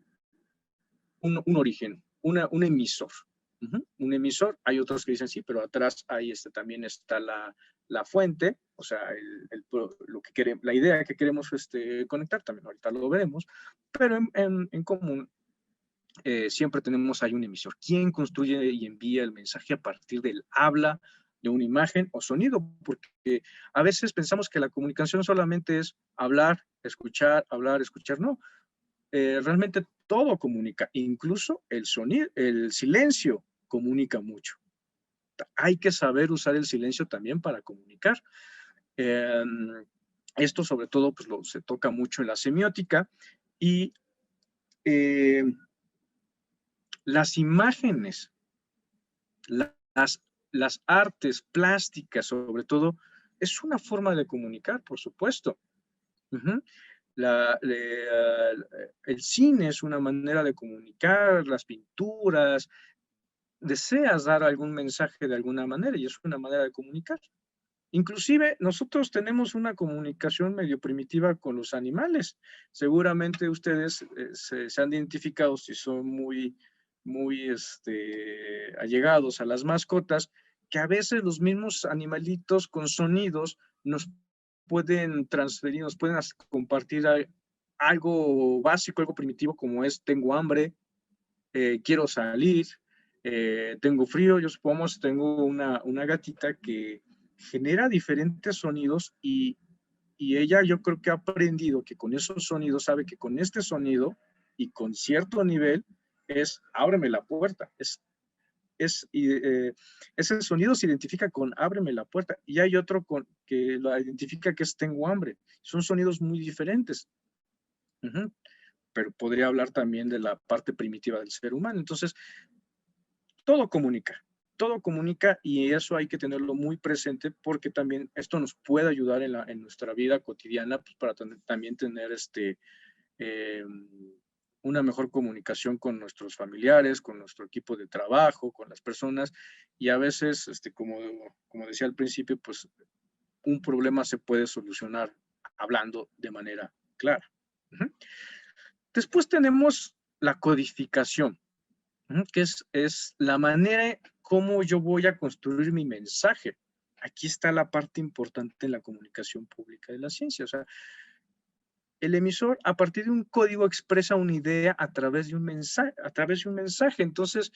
un origen, un emisor. Un emisor, hay otros que dicen sí, pero atrás ahí también está la fuente, o sea, lo que queremos, la idea que queremos conectar, también ahorita lo veremos, pero en común siempre tenemos ahí un emisor. ¿Quién construye y envía el mensaje a partir del habla, de una imagen o sonido? Porque a veces pensamos que la comunicación solamente es hablar, escuchar, no. Realmente todo comunica, incluso el sonido, el silencio comunica mucho. Hay que saber usar el silencio también para comunicar. Esto sobre todo pues, se toca mucho en la semiótica y las imágenes, las artes plásticas sobre todo, es una forma de comunicar, por supuesto. El cine es una manera de comunicar, las pinturas, deseas dar algún mensaje de alguna manera y es una manera de comunicar. Inclusive nosotros tenemos una comunicación medio primitiva con los animales. Seguramente ustedes se han identificado, si son muy allegados a las mascotas, que a veces los mismos animalitos con sonidos nos pueden transferir, nos pueden compartir algo básico, algo primitivo como es tengo hambre, quiero salir, tengo frío. Yo supongamos tengo una gatita que genera diferentes sonidos y ella yo creo que ha aprendido que con esos sonidos, sabe que con este sonido y con cierto nivel es ábreme la puerta, ese sonido se identifica con ábreme la puerta y hay otro que lo identifica que es tengo hambre. Son sonidos muy diferentes. Pero podría hablar también de la parte primitiva del ser humano. Entonces, todo comunica y eso hay que tenerlo muy presente porque también esto nos puede ayudar en nuestra vida cotidiana pues, para también tener una mejor comunicación con nuestros familiares, con nuestro equipo de trabajo, con las personas y a veces, como decía al principio, pues un problema se puede solucionar hablando de manera clara. Después tenemos la codificación, que es la manera como yo voy a construir mi mensaje. aquí está la parte importante en la comunicación pública de la ciencia. O sea, el emisor a partir de un código expresa una idea a través de un mensaje. Entonces,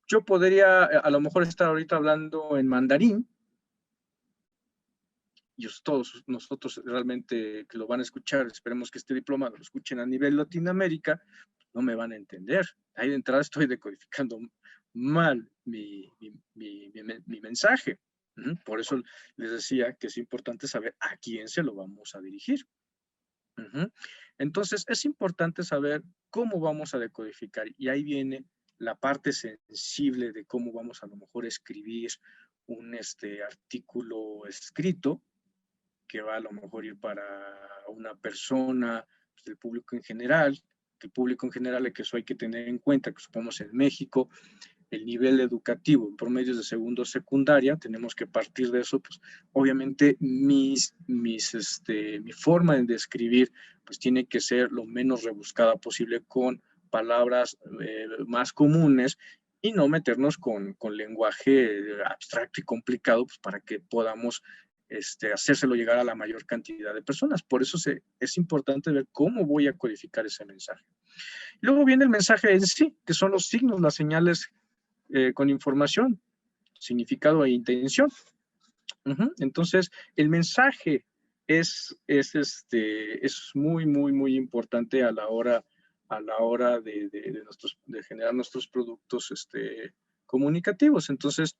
yo podría a lo mejor estar ahorita hablando en mandarín, y todos nosotros realmente que lo van a escuchar, esperemos que este diploma lo escuchen a nivel Latinoamérica, no me van a entender. Ahí de entrada estoy decodificando mal mi mensaje. Por eso les decía que es importante saber a quién se lo vamos a dirigir. Entonces, es importante saber cómo vamos a decodificar, y ahí viene la parte sensible de cómo vamos a lo mejor escribir un artículo escrito que va a lo mejor ir para una persona, pues, del público en general. El público en general, que eso hay que tener en cuenta, que supongamos en México, el nivel educativo en promedios de segundo secundaria, tenemos que partir de eso, pues obviamente mi forma de escribir pues tiene que ser lo menos rebuscada posible, con palabras más comunes, y no meternos con lenguaje abstracto y complicado, pues para que podamos hacérselo llegar a la mayor cantidad de personas. Por eso es importante ver cómo voy a codificar ese mensaje. Luego viene el mensaje en sí, que son los signos, las señales con información, significado e intención. Entonces, el mensaje es muy, muy, muy importante a la hora de generar nuestros productos comunicativos. Entonces,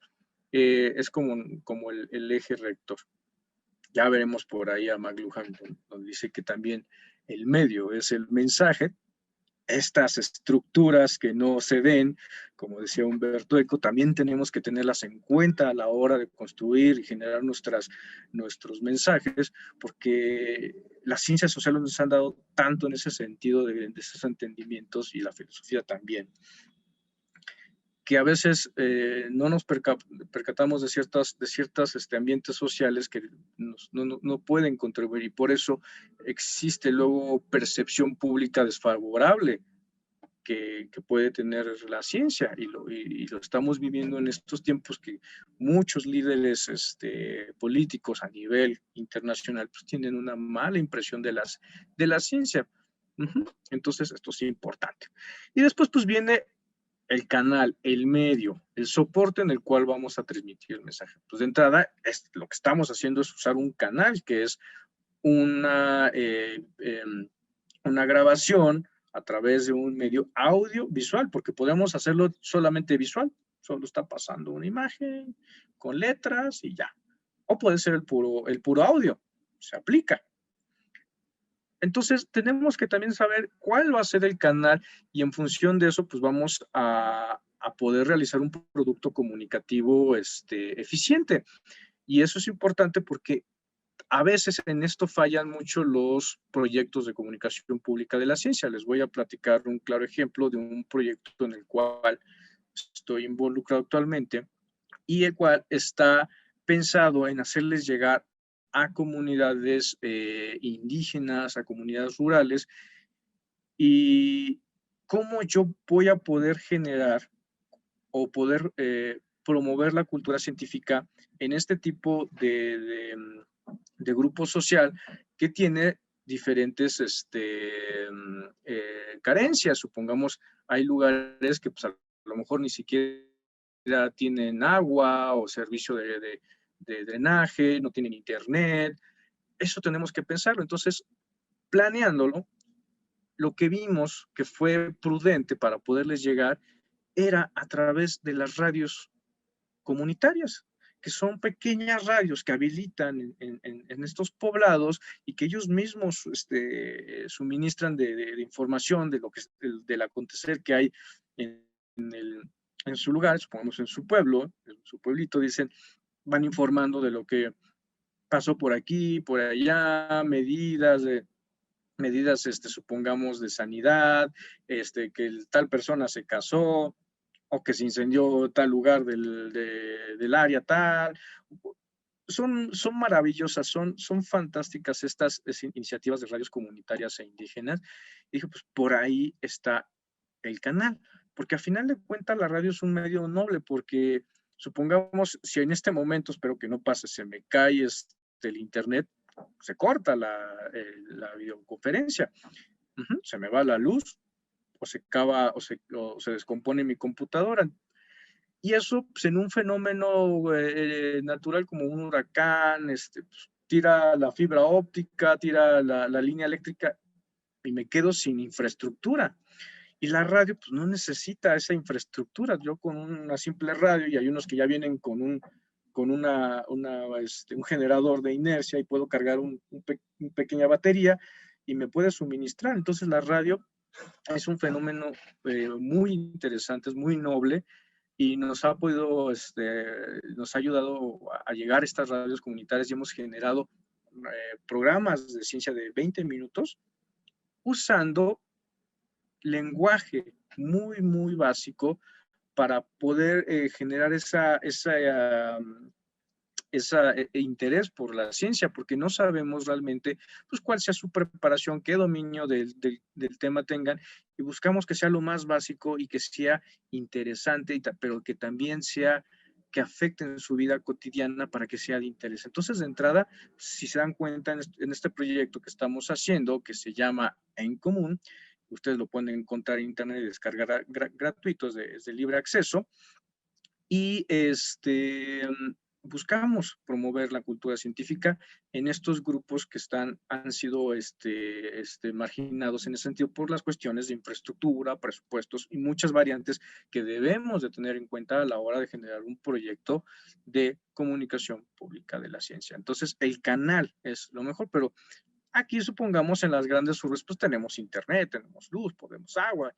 es como el eje rector. Ya veremos por ahí a McLuhan, donde dice que también el medio es el mensaje. Estas estructuras que no se ven, como decía Humberto Eco, también tenemos que tenerlas en cuenta a la hora de construir y generar nuestros mensajes, porque las ciencias sociales nos han dado tanto en ese sentido de esos entendimientos, y la filosofía también, que a veces no nos percatamos de ciertos ambientes sociales que no pueden contribuir, y por eso existe luego percepción pública desfavorable que puede tener la ciencia, y lo estamos viviendo en estos tiempos, que muchos líderes políticos a nivel internacional pues tienen una mala impresión de la ciencia. Entonces esto es importante. Y después pues viene el canal, el medio, el soporte en el cual vamos a transmitir el mensaje. Pues de entrada, lo que estamos haciendo es usar un canal, que es una grabación a través de un medio audiovisual, porque podemos hacerlo solamente visual, solo está pasando una imagen con letras y ya. O puede ser el puro audio, se aplica. Entonces, tenemos que también saber cuál va a ser el canal, y en función de eso, pues vamos a poder realizar un producto comunicativo eficiente. Y eso es importante porque a veces en esto fallan mucho los proyectos de comunicación pública de la ciencia. Les voy a platicar un claro ejemplo de un proyecto en el cual estoy involucrado actualmente, y el cual está pensado en hacerles llegar a comunidades indígenas, a comunidades rurales, y cómo yo voy a poder generar o poder promover la cultura científica en este tipo de grupo social que tiene diferentes carencias. Supongamos, hay lugares que pues, a lo mejor ni siquiera tienen agua o servicio de drenaje, no tienen internet. Eso tenemos que pensarlo. Entonces, planeándolo, lo que vimos que fue prudente para poderles llegar era a través de las radios comunitarias, que son pequeñas radios que habilitan en estos poblados, y que ellos mismos suministran de información de lo que del acontecer que hay en su lugar, supongamos en su pueblo, en su pueblito, dicen, van informando de lo que pasó por aquí, por allá, medidas, supongamos, de sanidad, que tal persona se casó, o que se incendió tal lugar del área tal. Son maravillosas, son fantásticas estas iniciativas de radios comunitarias e indígenas. Y dije, pues por ahí está el canal, porque al final de cuentas la radio es un medio noble, porque Supongamos, si en este momento, espero que no pase, se me cae el internet, se corta la videoconferencia, se me va la luz, o se acaba, o se descompone mi computadora. Y eso, pues, en un fenómeno natural como un huracán, pues, tira la fibra óptica, tira la línea eléctrica y me quedo sin infraestructura. Y la radio, pues, no necesita esa infraestructura. Yo con una simple radio, y hay unos que ya vienen con un generador de inercia y puedo cargar una pequeña batería y me puede suministrar. Entonces la radio es un fenómeno muy interesante, es muy noble, y nos ha nos ha ayudado a llegar a estas radios comunitarias, y hemos generado programas de ciencia de 20 minutos usando lenguaje muy, muy básico para poder generar ese interés por la ciencia, porque no sabemos realmente pues, cuál sea su preparación, qué dominio del tema tengan, y buscamos que sea lo más básico y que sea interesante, pero que también sea que afecte en su vida cotidiana para que sea de interés. Entonces, de entrada, si se dan cuenta en este proyecto que estamos haciendo, que se llama En Común, ustedes lo pueden encontrar en internet y descargar gratuitos, es de libre acceso, y buscamos promover la cultura científica en estos grupos que han sido marginados en ese sentido por las cuestiones de infraestructura, presupuestos y muchas variantes que debemos de tener en cuenta a la hora de generar un proyecto de comunicación pública de la ciencia. Entonces, el canal es lo mejor, pero aquí supongamos en las grandes urbes, pues tenemos internet, tenemos luz, podemos agua,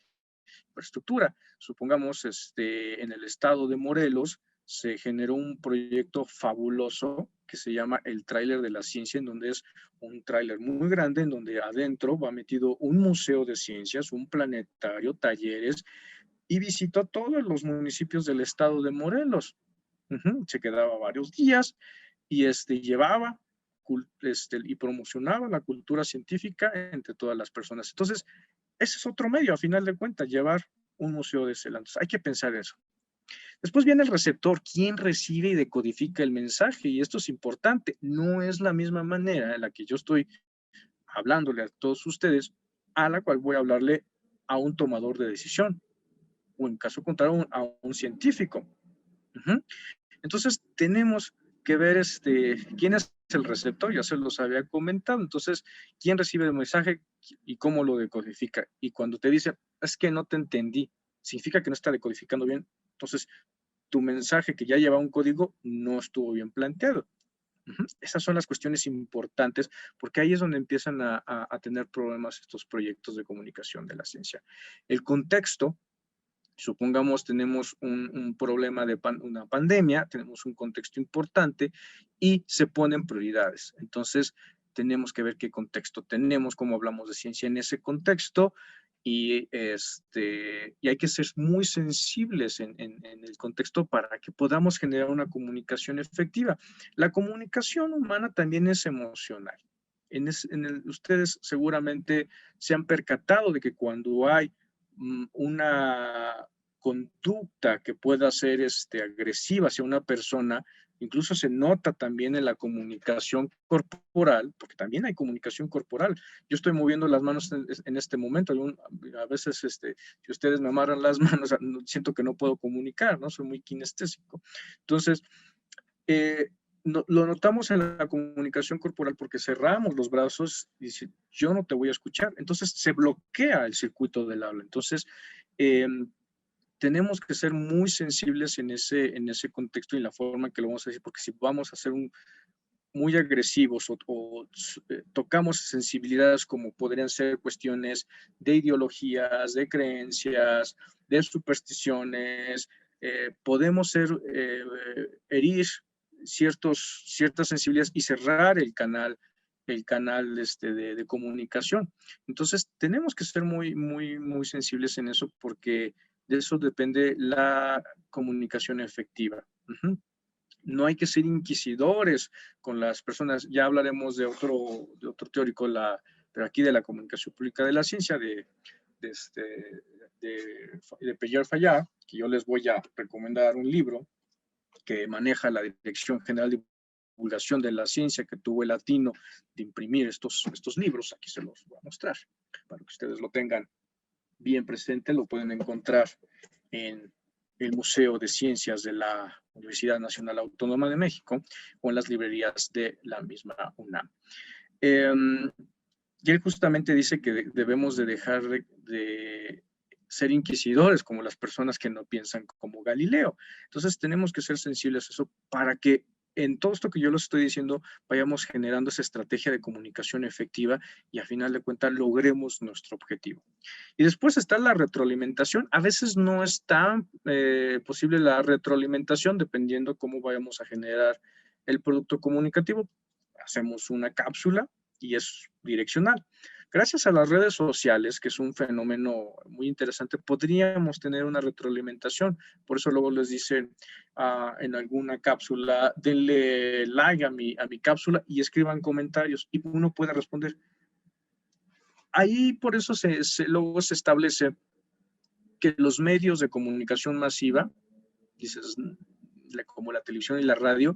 infraestructura. Supongamos, en el estado de Morelos se generó un proyecto fabuloso que se llama el Tráiler de la Ciencia, en donde es un tráiler muy grande, en donde adentro va metido un museo de ciencias, un planetario, talleres, y visitó todos los municipios del estado de Morelos. Se quedaba varios días y llevaba y promocionaba la cultura científica entre todas las personas. Entonces, ese es otro medio, a final de cuentas, llevar un museo de Celantos. Hay que pensar eso. Después viene el receptor, quién recibe y decodifica el mensaje, y esto es importante. No es la misma manera en la que yo estoy hablándole a todos ustedes, a la cual voy a hablarle a un tomador de decisión, o en caso contrario, a un científico. Entonces, tenemos que ver quién es el receptor, ya se los había comentado. Entonces, quién recibe el mensaje y cómo lo decodifica. Y cuando te dice, es que no te entendí, significa que no está decodificando bien. Entonces, tu mensaje que ya lleva un código no estuvo bien planteado. Esas son las cuestiones importantes, porque ahí es donde empiezan a tener problemas estos proyectos de comunicación de la ciencia. El contexto. Supongamos tenemos un problema de una pandemia, tenemos un contexto importante y se ponen prioridades. Entonces, tenemos que ver qué contexto tenemos, cómo hablamos de ciencia en ese contexto, y hay que ser muy sensibles en el contexto para que podamos generar una comunicación efectiva. La comunicación humana también es emocional. Ustedes seguramente se han percatado de que cuando hay una conducta que pueda ser agresiva hacia una persona, incluso se nota también en la comunicación corporal, porque también hay comunicación corporal. Yo estoy moviendo las manos en este momento, a veces si ustedes me amarran las manos, siento que no puedo comunicar, ¿no? Soy muy kinestésico. Entonces, lo notamos en la comunicación corporal porque cerramos los brazos y dice, yo no te voy a escuchar. Entonces se bloquea el circuito del habla. Entonces, tenemos que ser muy sensibles en ese contexto y la forma en que lo vamos a decir, porque si vamos a ser muy agresivos o tocamos sensibilidades como podrían ser cuestiones de ideologías, de creencias, de supersticiones, podemos herir ciertas sensibilidades y cerrar el canal de comunicación. Entonces, tenemos que ser muy, muy, muy sensibles en eso porque de eso depende la comunicación efectiva. No hay que ser inquisidores con las personas. Ya hablaremos de otro teórico, pero aquí de la comunicación pública de la ciencia, de Pierre Fayard, que yo les voy a recomendar un libro que maneja la Dirección General de Divulgación de la Ciencia, que tuvo el atino de imprimir estos libros. Aquí se los voy a mostrar para que ustedes lo tengan bien presente. Lo pueden encontrar en el Museo de Ciencias de la Universidad Nacional Autónoma de México o en las librerías de la misma UNAM. Y él justamente dice que debemos de dejar de ser inquisidores como las personas que no piensan como Galileo. Entonces tenemos que ser sensibles a eso para que en todo esto que yo les estoy diciendo vayamos generando esa estrategia de comunicación efectiva y a final de cuentas logremos nuestro objetivo. Y después está la retroalimentación. A veces no es tan posible la retroalimentación dependiendo cómo vayamos a generar el producto comunicativo. Hacemos una cápsula y es direccional. Gracias a las redes sociales, que es un fenómeno muy interesante, podríamos tener una retroalimentación. Por eso luego les dicen en alguna cápsula, denle like a mi cápsula y escriban comentarios y uno puede responder. Ahí por eso luego se establece que los medios de comunicación masiva, dices, como la televisión y la radio,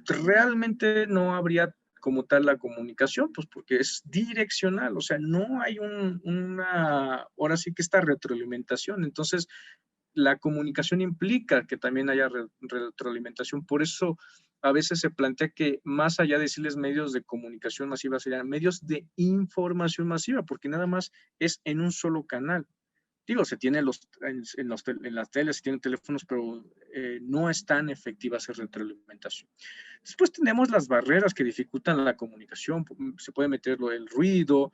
realmente no habría como tal la comunicación, pues porque es direccional, o sea, no hay ahora sí que esta retroalimentación. Entonces, la comunicación implica que también haya retroalimentación. Por eso a veces se plantea que más allá de decirles medios de comunicación masiva, serían medios de información masiva, porque nada más es en un solo canal. Digo, se tiene en las teles, se tienen teléfonos, pero no es tan efectiva esa retroalimentación. Después tenemos las barreras que dificultan la comunicación. Se puede meter el ruido,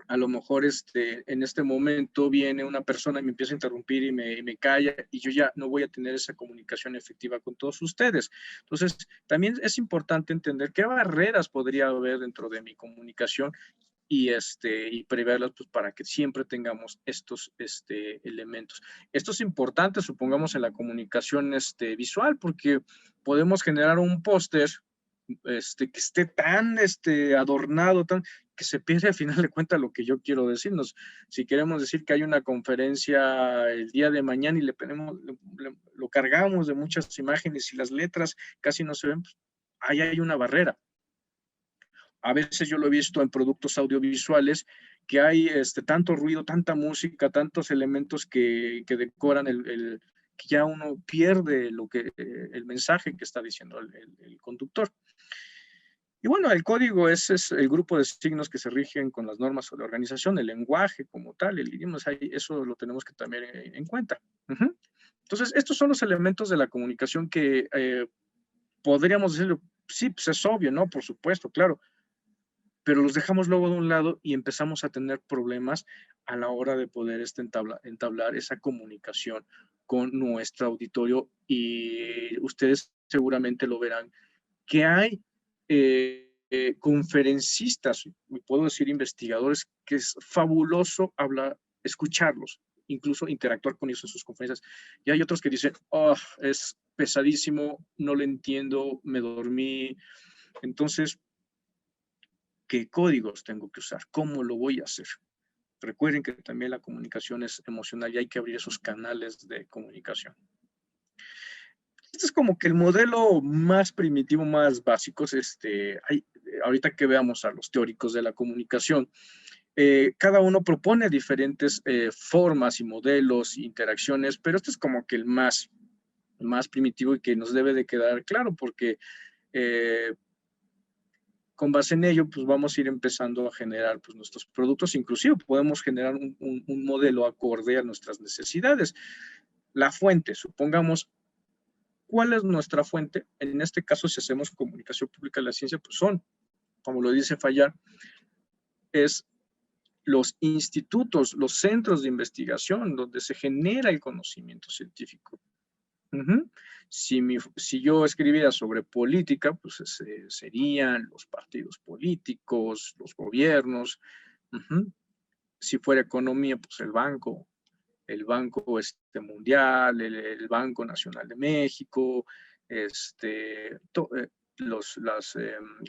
a lo mejor en este momento viene una persona y me empieza a interrumpir y me calla y yo ya no voy a tener esa comunicación efectiva con todos ustedes. Entonces, también es importante entender qué barreras podría haber dentro de mi comunicación y preverlas pues, para que siempre tengamos estos elementos. Esto es importante, supongamos, en la comunicación visual, porque podemos generar un póster que esté tan adornado, que se pierde al final de cuentas lo que yo quiero decirnos. Si queremos decir que hay una conferencia el día de mañana y lo cargamos de muchas imágenes y las letras casi no se ven, pues, ahí hay una barrera. A veces yo lo he visto en productos audiovisuales que hay tanto ruido, tanta música, tantos elementos que decoran que ya uno pierde el mensaje que está diciendo el conductor. Y bueno, el código es el grupo de signos que se rigen con las normas de organización, el lenguaje como tal, el idioma, eso lo tenemos que tener en cuenta. Entonces, estos son los elementos de la comunicación que podríamos decirlo, sí, pues es obvio, ¿no? Por supuesto, claro, pero los dejamos luego de un lado y empezamos a tener problemas a la hora de poder entablar esa comunicación con nuestro auditorio y ustedes seguramente lo verán, que hay conferencistas, puedo decir investigadores, que es fabuloso escucharlos, incluso interactuar con ellos en sus conferencias. Y hay otros que dicen, oh, es pesadísimo, no lo entiendo, me dormí. Entonces, ¿qué códigos tengo que usar? ¿Cómo lo voy a hacer? Recuerden que también la comunicación es emocional y hay que abrir esos canales de comunicación. Este es como que el modelo más primitivo, más básico. Ahorita que veamos a los teóricos de la comunicación, cada uno propone diferentes formas y modelos, interacciones, pero este es como que el más primitivo y que nos debe de quedar claro porque con base en ello, pues vamos a ir empezando a generar pues, nuestros productos, inclusive podemos generar un modelo acorde a nuestras necesidades. La fuente, supongamos, ¿cuál es nuestra fuente? En este caso, si hacemos comunicación pública de la ciencia, pues son, como lo dice Fayard, es los institutos, los centros de investigación donde se genera el conocimiento científico. Si yo escribiera sobre política, pues serían los partidos políticos, los gobiernos. Si fuera economía, pues el Banco Mundial, el Banco Nacional de México, las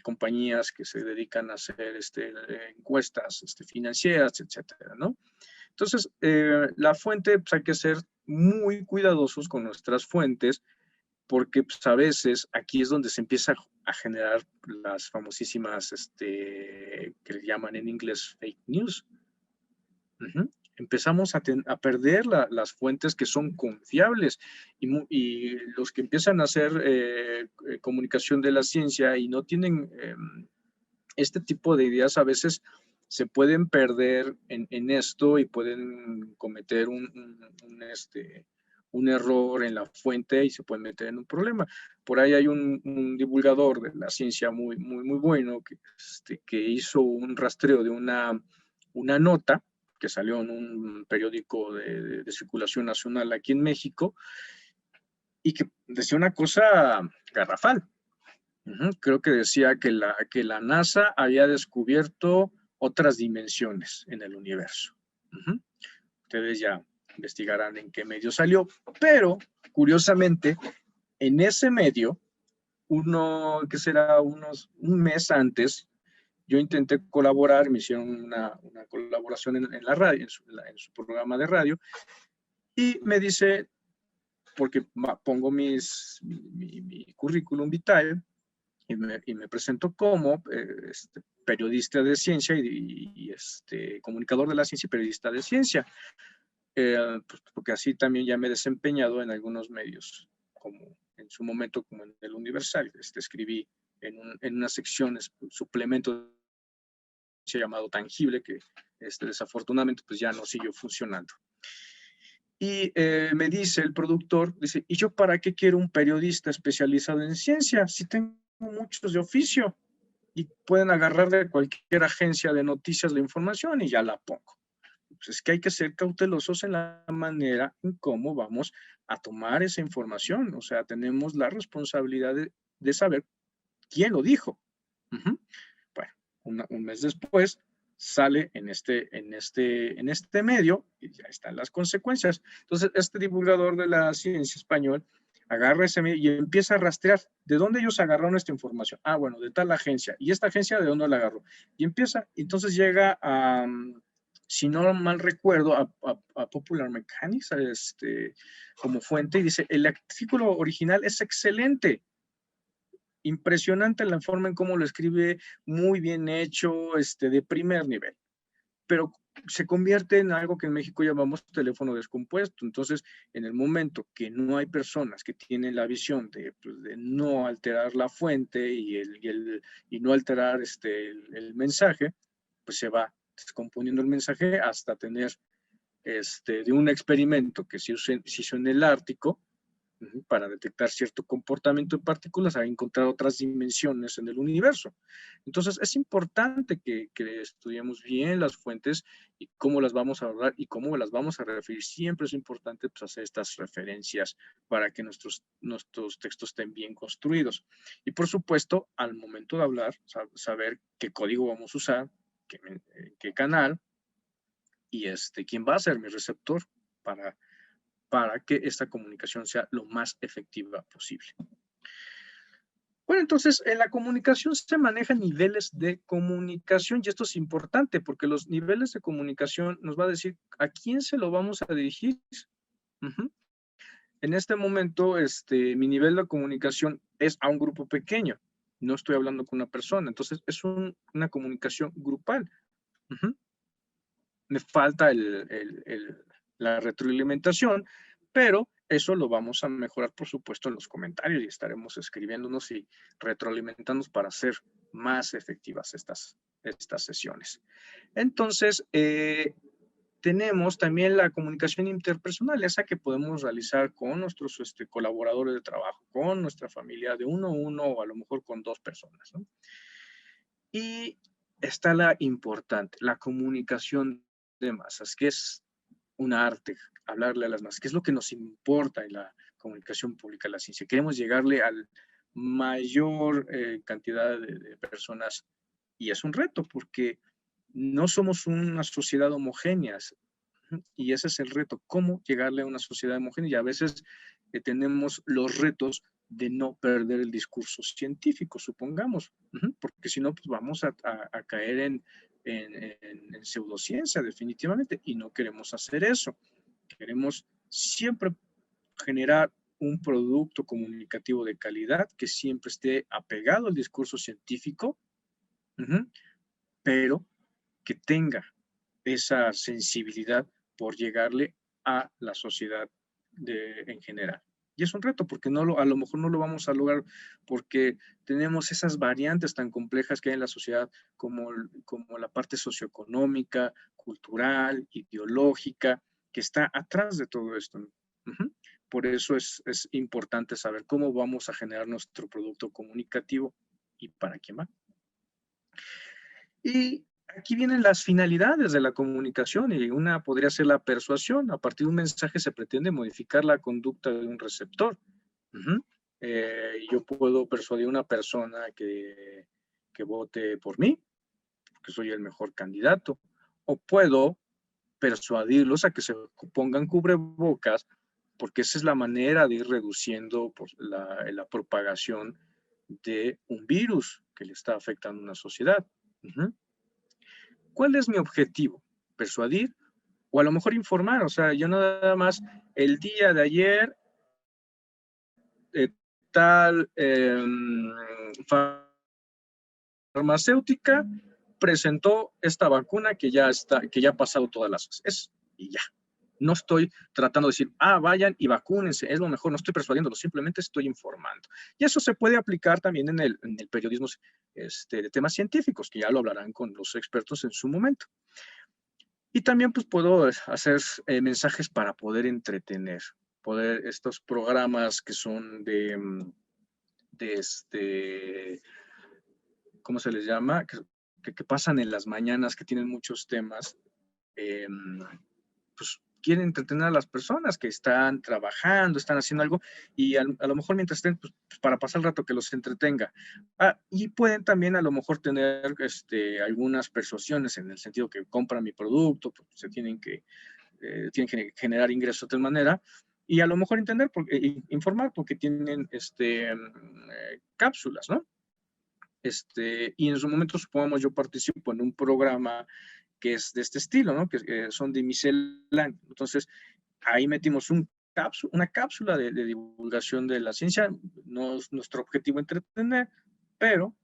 compañías que se dedican a hacer encuestas financieras, etcétera, ¿no? Entonces, la fuente, pues hay que ser muy cuidadosos con nuestras fuentes porque pues, a veces aquí es donde se empieza a generar las famosísimas, que le llaman en inglés fake news. Empezamos a perder las fuentes que son confiables y los que empiezan a hacer comunicación de la ciencia y no tienen este tipo de ideas a veces se pueden perder en esto y pueden cometer un error en la fuente y se pueden meter en un problema. Por ahí hay un divulgador de la ciencia muy, muy, muy bueno que hizo un rastreo de una nota que salió en un periódico de circulación nacional aquí en México y que decía una cosa garrafal. Creo que decía que la NASA había descubierto otras dimensiones en el universo. Ustedes ya investigarán en qué medio salió, pero curiosamente, en ese medio, que será un mes antes, yo intenté colaborar, me hicieron una colaboración en la radio, en su programa de radio, y me dice, porque pongo mi currículum vitae, y me presento como periodista de ciencia y comunicador de la ciencia y periodista de ciencia, pues, porque así también ya me he desempeñado en algunos medios, como en su momento como en el Universal, escribí en una sección, suplemento llamado Tangible, que desafortunadamente pues ya no siguió funcionando. Y me dice el productor, dice, ¿y yo para qué quiero un periodista especializado en ciencia si tengo muchos de oficio y pueden agarrar de cualquier agencia de noticias la información y ya la pongo? Pues es que hay que ser cautelosos en la manera en cómo vamos a tomar esa información. O sea, tenemos la responsabilidad de saber quién lo dijo. Bueno, un mes después sale en este medio y ya están las consecuencias. Entonces, este divulgador de la ciencia español agarra ese medio y empieza a rastrear de dónde ellos agarraron esta información. Ah, bueno, de tal agencia. ¿Y esta agencia de dónde la agarró? Y empieza, entonces llega a, si no mal recuerdo, a Popular Mechanics como fuente y dice, el artículo original es excelente. Impresionante la forma en cómo lo escribe, muy bien hecho, de primer nivel. Pero se convierte en algo que en México llamamos teléfono descompuesto. Entonces, en el momento que no hay personas que tienen la visión de no alterar la fuente y no alterar el mensaje, pues se va descomponiendo el mensaje hasta tener de un experimento que se hizo en el Ártico, para detectar cierto comportamiento en partículas, ha encontrado otras dimensiones en el universo. Entonces, es importante que estudiemos bien las fuentes y cómo las vamos a hablar y cómo las vamos a referir. Siempre es importante pues, hacer estas referencias para que nuestros textos estén bien construidos. Y, por supuesto, al momento de hablar, saber qué código vamos a usar, qué canal y quién va a ser mi receptor para que esta comunicación sea lo más efectiva posible. Bueno, entonces en la comunicación se manejan niveles de comunicación y esto es importante porque los niveles de comunicación nos va a decir a quién se lo vamos a dirigir. En este momento, mi nivel de comunicación es a un grupo pequeño, no estoy hablando con una persona, entonces es una comunicación grupal. Me falta la retroalimentación, pero eso lo vamos a mejorar, por supuesto, en los comentarios y estaremos escribiéndonos y retroalimentándonos para hacer más efectivas estas sesiones. Entonces, tenemos también la comunicación interpersonal, esa que podemos realizar con nuestros colaboradores de trabajo, con nuestra familia de uno a uno o a lo mejor con dos personas, ¿no? Y está la importante, la comunicación de masas, que es un arte, hablarle a las masas, que es lo que nos importa en la comunicación pública de la ciencia. Queremos llegarle a la mayor cantidad de personas y es un reto porque no somos una sociedad homogénea y ese es el reto, cómo llegarle a una sociedad homogénea y a veces tenemos los retos de no perder el discurso científico, supongamos, porque si no, pues vamos a caer en pseudociencia definitivamente y no queremos hacer eso. Queremos siempre generar un producto comunicativo de calidad que siempre esté apegado al discurso científico, pero que tenga esa sensibilidad por llegarle a la sociedad en general. Y es un reto porque a lo mejor no lo vamos a lograr porque tenemos esas variantes tan complejas que hay en la sociedad como la parte socioeconómica, cultural, ideológica, que está atrás de todo esto. Por eso es importante saber cómo vamos a generar nuestro producto comunicativo y para quién va. Y aquí vienen las finalidades de la comunicación, y una podría ser la persuasión. A partir de un mensaje se pretende modificar la conducta de un receptor. Yo puedo persuadir a una persona que vote por mí, porque soy el mejor candidato, o puedo persuadirlos a que se pongan cubrebocas, porque esa es la manera de ir reduciendo la propagación de un virus que le está afectando a una sociedad. ¿Cuál es mi objetivo? ¿Persuadir? O a lo mejor informar. O sea, yo nada más el día de ayer tal farmacéutica presentó esta vacuna que ya ha pasado todas las fases. Y ya. No estoy tratando de decir, vayan y vacúnense, es lo mejor, no estoy persuadiéndolo, simplemente estoy informando. Y eso se puede aplicar también en el periodismo de temas científicos, que ya lo hablarán con los expertos en su momento. Y también pues puedo hacer mensajes para poder entretener, estos programas que son ¿cómo se les llama? Que pasan en las mañanas, que tienen muchos temas, pues quieren entretener a las personas que están trabajando, están haciendo algo, y a lo mejor mientras estén, pues, para pasar el rato que los entretenga. Y pueden también a lo mejor tener algunas persuasiones en el sentido que compran mi producto, pues, tienen que generar ingresos de otra manera, y a lo mejor informar porque tienen cápsulas, ¿no? Y en su momento, supongamos, yo participo en un programa que es de este estilo, ¿no? Que son de miscelánea. Entonces, ahí metimos una cápsula de divulgación de la ciencia. No es nuestro objetivo entretener, pero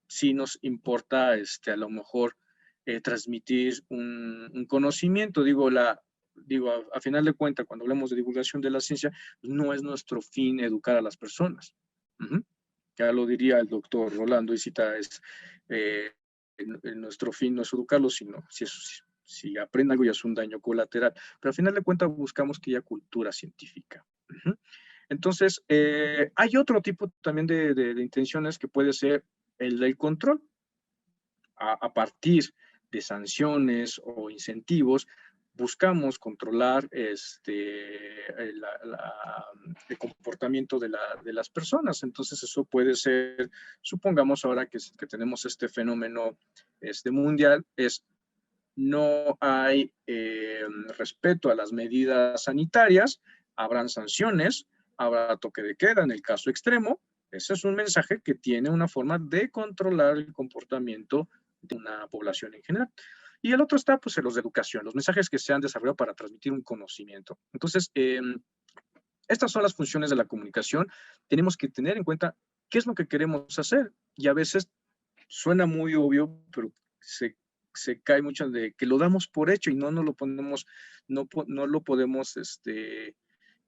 sí nos importa a lo mejor transmitir un conocimiento. A final de cuentas, cuando hablamos de divulgación de la ciencia, no es nuestro fin educar a las personas. Ya lo diría el doctor Rolando Isita, nuestro fin no es educarlos, sino si aprenden algo ya es un daño colateral. Pero al final de cuentas buscamos que haya cultura científica. Entonces, hay otro tipo también de intenciones que puede ser el del control. A partir de sanciones o incentivos, buscamos controlar el comportamiento de las personas. Entonces eso puede ser, supongamos ahora que tenemos este fenómeno mundial, no hay respeto a las medidas sanitarias, habrán sanciones, habrá toque de queda en el caso extremo. Ese es un mensaje que tiene una forma de controlar el comportamiento de una población en general. Y el otro está, pues, en los de educación, los mensajes que se han desarrollado para transmitir un conocimiento. Entonces, estas son las funciones de la comunicación. Tenemos que tener en cuenta qué es lo que queremos hacer. Y a veces suena muy obvio, pero se cae mucho de que lo damos por hecho y no lo ponemos, no lo podemos,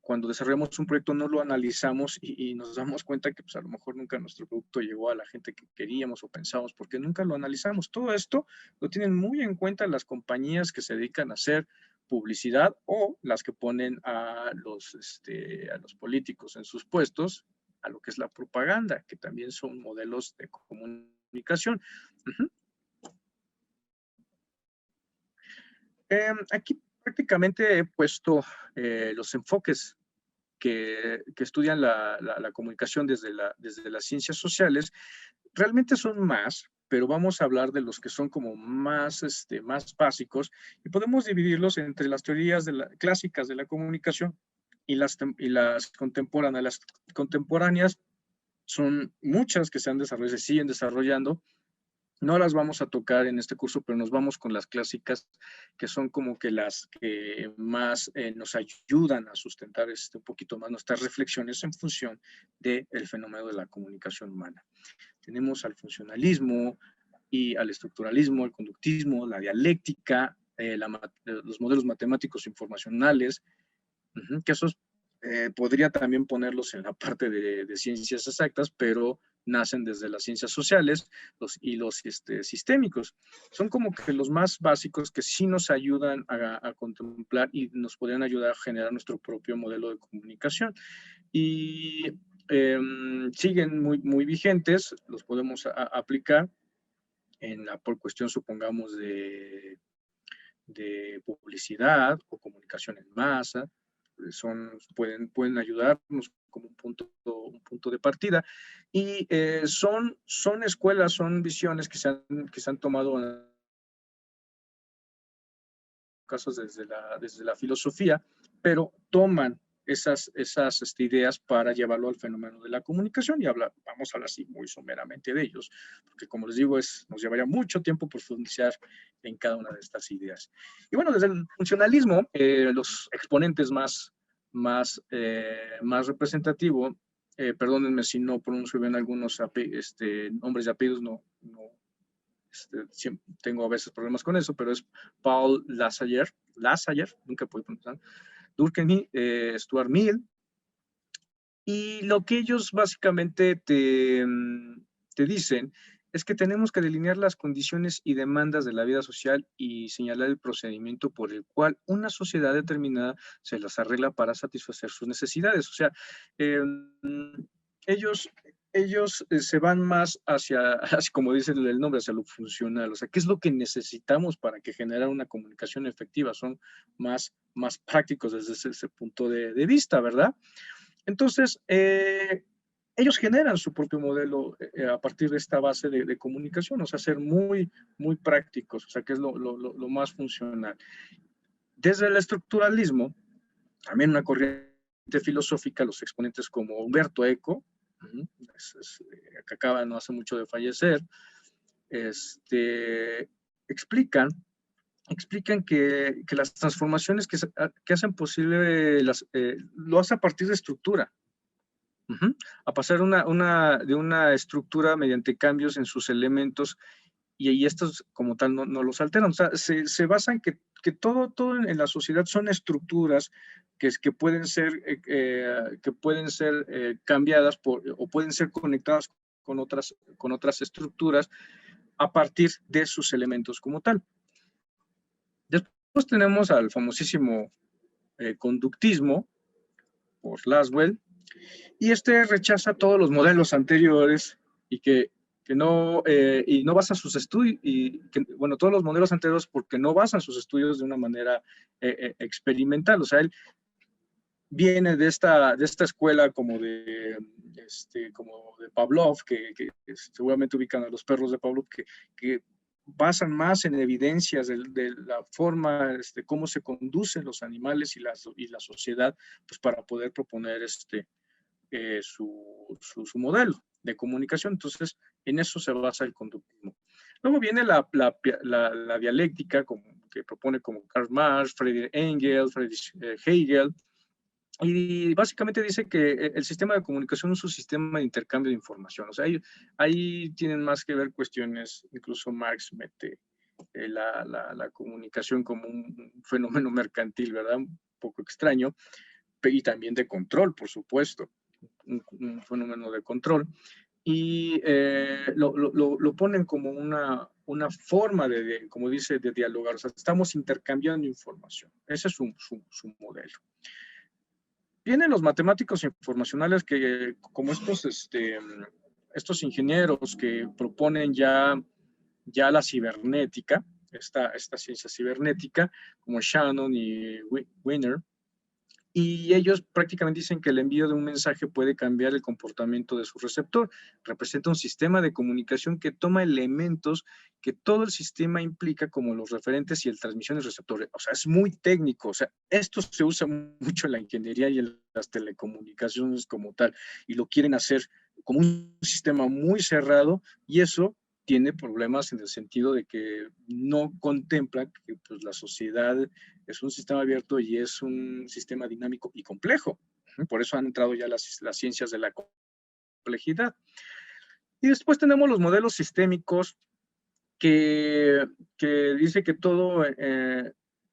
cuando desarrollamos un proyecto no lo analizamos y nos damos cuenta que pues a lo mejor nunca nuestro producto llegó a la gente que queríamos o pensamos, porque nunca lo analizamos. Todo esto lo tienen muy en cuenta las compañías que se dedican a hacer publicidad o las que ponen a los políticos en sus puestos, a lo que es la propaganda, que también son modelos de comunicación. Aquí prácticamente he puesto los enfoques que estudian la comunicación desde las ciencias sociales. Realmente son más, pero vamos a hablar de los que son como más básicos, y podemos dividirlos entre las teorías clásicas de la comunicación y las contemporáneas. Las contemporáneas son muchas que se siguen desarrollando, No las vamos a tocar en este curso, pero nos vamos con las clásicas, que son como que las que más nos ayudan a sustentar un poquito más nuestras reflexiones en función del fenómeno de la comunicación humana. Tenemos al funcionalismo y al estructuralismo, al conductismo, la dialéctica, los modelos matemáticos informacionales, que esos podría también ponerlos en la parte de ciencias exactas, pero nacen desde las ciencias sociales y los sistémicos. Son como que los más básicos que sí nos ayudan a contemplar y nos podrían ayudar a generar nuestro propio modelo de comunicación. Y siguen muy vigentes, los podemos aplicar por cuestión, supongamos, de publicidad o comunicación en masa. Pueden ayudarnos como un punto de partida. Y son escuelas, son visiones que se han tomado en casos desde la filosofía, pero toman esas ideas para llevarlo al fenómeno de la comunicación y vamos a hablar así muy someramente de ellos, porque como les digo, nos llevaría mucho tiempo profundizar en cada una de estas ideas. Y bueno, desde el funcionalismo, los exponentes más representativos, perdónenme si no pronuncio bien algunos nombres y apellidos, no tengo a veces problemas con eso, pero es Paul Lassalle, nunca puedo pronunciar, Durkheim, Stuart Mill, y lo que ellos básicamente te dicen es que tenemos que delinear las condiciones y demandas de la vida social y señalar el procedimiento por el cual una sociedad determinada se las arregla para satisfacer sus necesidades. O sea, ellos se van más hacia, como dice el nombre, hacia lo funcional. O sea, ¿qué es lo que necesitamos para que generar una comunicación efectiva? Son más prácticos desde ese punto de vista, ¿verdad? Entonces, ellos generan su propio modelo a partir de esta base de comunicación, o sea, ser muy prácticos, o sea, que es lo más funcional. Desde el estructuralismo, también una corriente filosófica, los exponentes como Umberto Eco, que acaba no hace mucho de fallecer, explican que las transformaciones que hacen posible, lo hace a partir de estructura, a pasar de una estructura mediante cambios en sus elementos, y estos como tal no los alteran. O sea, se basa en que todo en la sociedad son estructuras que pueden ser, cambiadas o pueden ser conectadas con otras estructuras a partir de sus elementos como tal. Después tenemos al famosísimo conductismo por Laswell, y rechaza todos los modelos anteriores y no basa sus estudios, todos los modelos anteriores porque no basan sus estudios de una manera experimental. O sea, él viene de esta escuela como de Pavlov, que seguramente ubican a los perros de Pavlov, que basan más en evidencias de la forma, cómo se conducen los animales y la sociedad, pues para poder proponer su modelo de comunicación. Entonces, en eso se basa el conductismo. Luego viene la dialéctica que propone como Karl Marx, Friedrich Engels, Friedrich Hegel, y básicamente dice que el sistema de comunicación es un sistema de intercambio de información. O sea, ahí tienen más que ver cuestiones, incluso Marx mete la comunicación como un fenómeno mercantil, ¿verdad? Un poco extraño, y también de control, por supuesto. Un fenómeno de control, y lo ponen como una forma como dice, de dialogar. O sea, estamos intercambiando información. Ese es su modelo. Vienen los matemáticos informacionales que, como estos ingenieros que proponen ya la cibernética, esta ciencia cibernética, como Shannon y Wiener, y ellos prácticamente dicen que el envío de un mensaje puede cambiar el comportamiento de su receptor. Representa un sistema de comunicación que toma elementos que todo el sistema implica, como los referentes y el transmisión y receptor. O sea, es muy técnico. O sea, esto se usa mucho en la ingeniería y en las telecomunicaciones como tal, y lo quieren hacer como un sistema muy cerrado, y eso tiene problemas en el sentido de que no contempla que pues, la sociedad es un sistema abierto y es un sistema dinámico y complejo. Por eso han entrado ya las ciencias de la complejidad. Y después tenemos los modelos sistémicos que dice que todo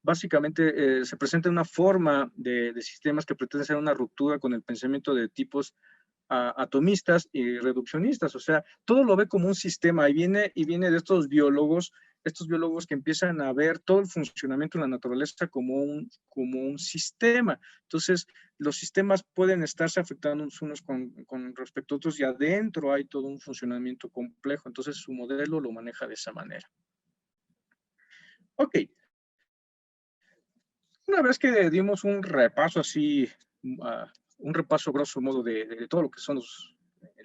básicamente se presenta en una forma de sistemas que pretende ser una ruptura con el pensamiento de tipos atomistas y reduccionistas, o sea, todo lo ve como un sistema y viene de estos biólogos que empiezan a ver todo el funcionamiento de la naturaleza como un sistema. Entonces, los sistemas pueden estarse afectando unos con respecto a otros y adentro hay todo un funcionamiento complejo. Entonces, su modelo lo maneja de esa manera. Ok. Una vez que dimos un repaso así, un repaso grosso modo de todo lo que son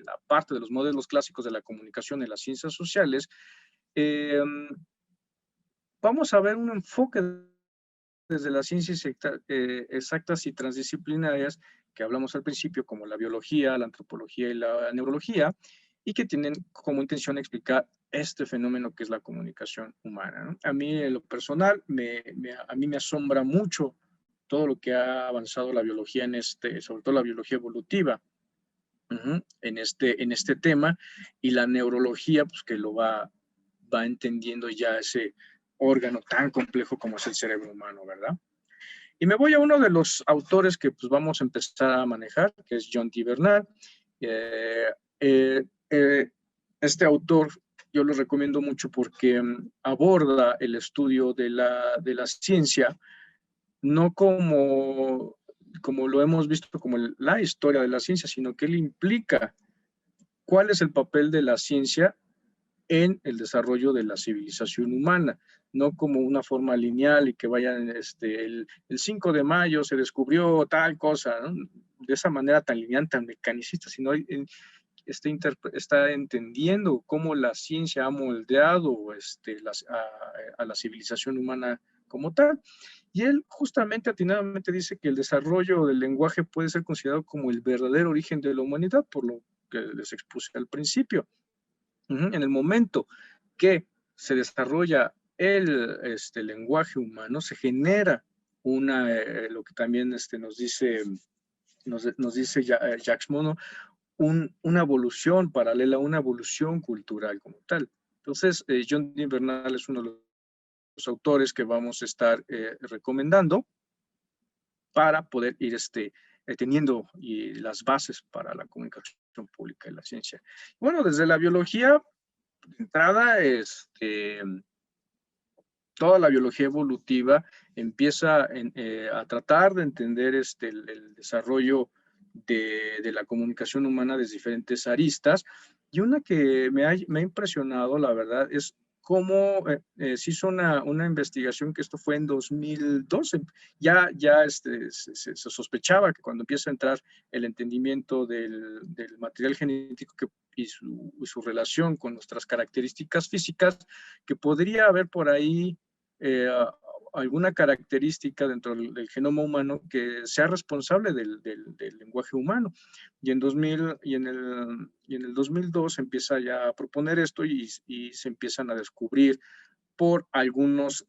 la parte de los modelos clásicos de la comunicación en las ciencias sociales, vamos a ver un enfoque desde las ciencias exactas y transdisciplinarias que hablamos al principio, como la biología, la antropología y la neurología, y que tienen como intención explicar este fenómeno que es la comunicación humana, ¿no? A mí, en lo personal, a mí me asombra mucho todo lo que ha avanzado la biología sobre todo la biología evolutiva, en este tema, y la neurología, pues que lo va entendiendo ya ese órgano tan complejo como es el cerebro humano, ¿verdad? Y me voy a uno de los autores que pues vamos a empezar a manejar, que es John D. Bernard. Este autor yo lo recomiendo mucho porque aborda el estudio de la ciencia, no como lo hemos visto como la historia de la ciencia, sino que él implica cuál es el papel de la ciencia en el desarrollo de la civilización humana, no como una forma lineal y que vayan, el 5 de mayo se descubrió tal cosa, ¿no? De esa manera tan lineal, tan mecanicista, sino está entendiendo cómo la ciencia ha moldeado a la civilización humana como tal. Y él justamente atinadamente dice que el desarrollo del lenguaje puede ser considerado como el verdadero origen de la humanidad, por lo que les expuse al principio. En el momento que se desarrolla el lenguaje humano, se genera lo que también nos dice Jacques Monod, una evolución paralela, una evolución cultural como tal. Entonces, John D. Bernal es uno de los autores que vamos a estar recomendando para poder ir teniendo las bases para la comunicación pública y la ciencia. Bueno, desde la biología, de entrada, toda la biología evolutiva empieza a tratar de entender el desarrollo de la comunicación humana desde diferentes aristas. Y una que me ha impresionado, la verdad, es cómo se hizo una investigación, que esto fue en 2012. Ya se sospechaba que cuando empieza a entrar el entendimiento del material genético y su relación con nuestras características físicas, que podría haber por ahí alguna característica dentro del genoma humano que sea responsable del lenguaje humano. Y en el 2002 se empieza ya a proponer esto y se empiezan a descubrir por algunos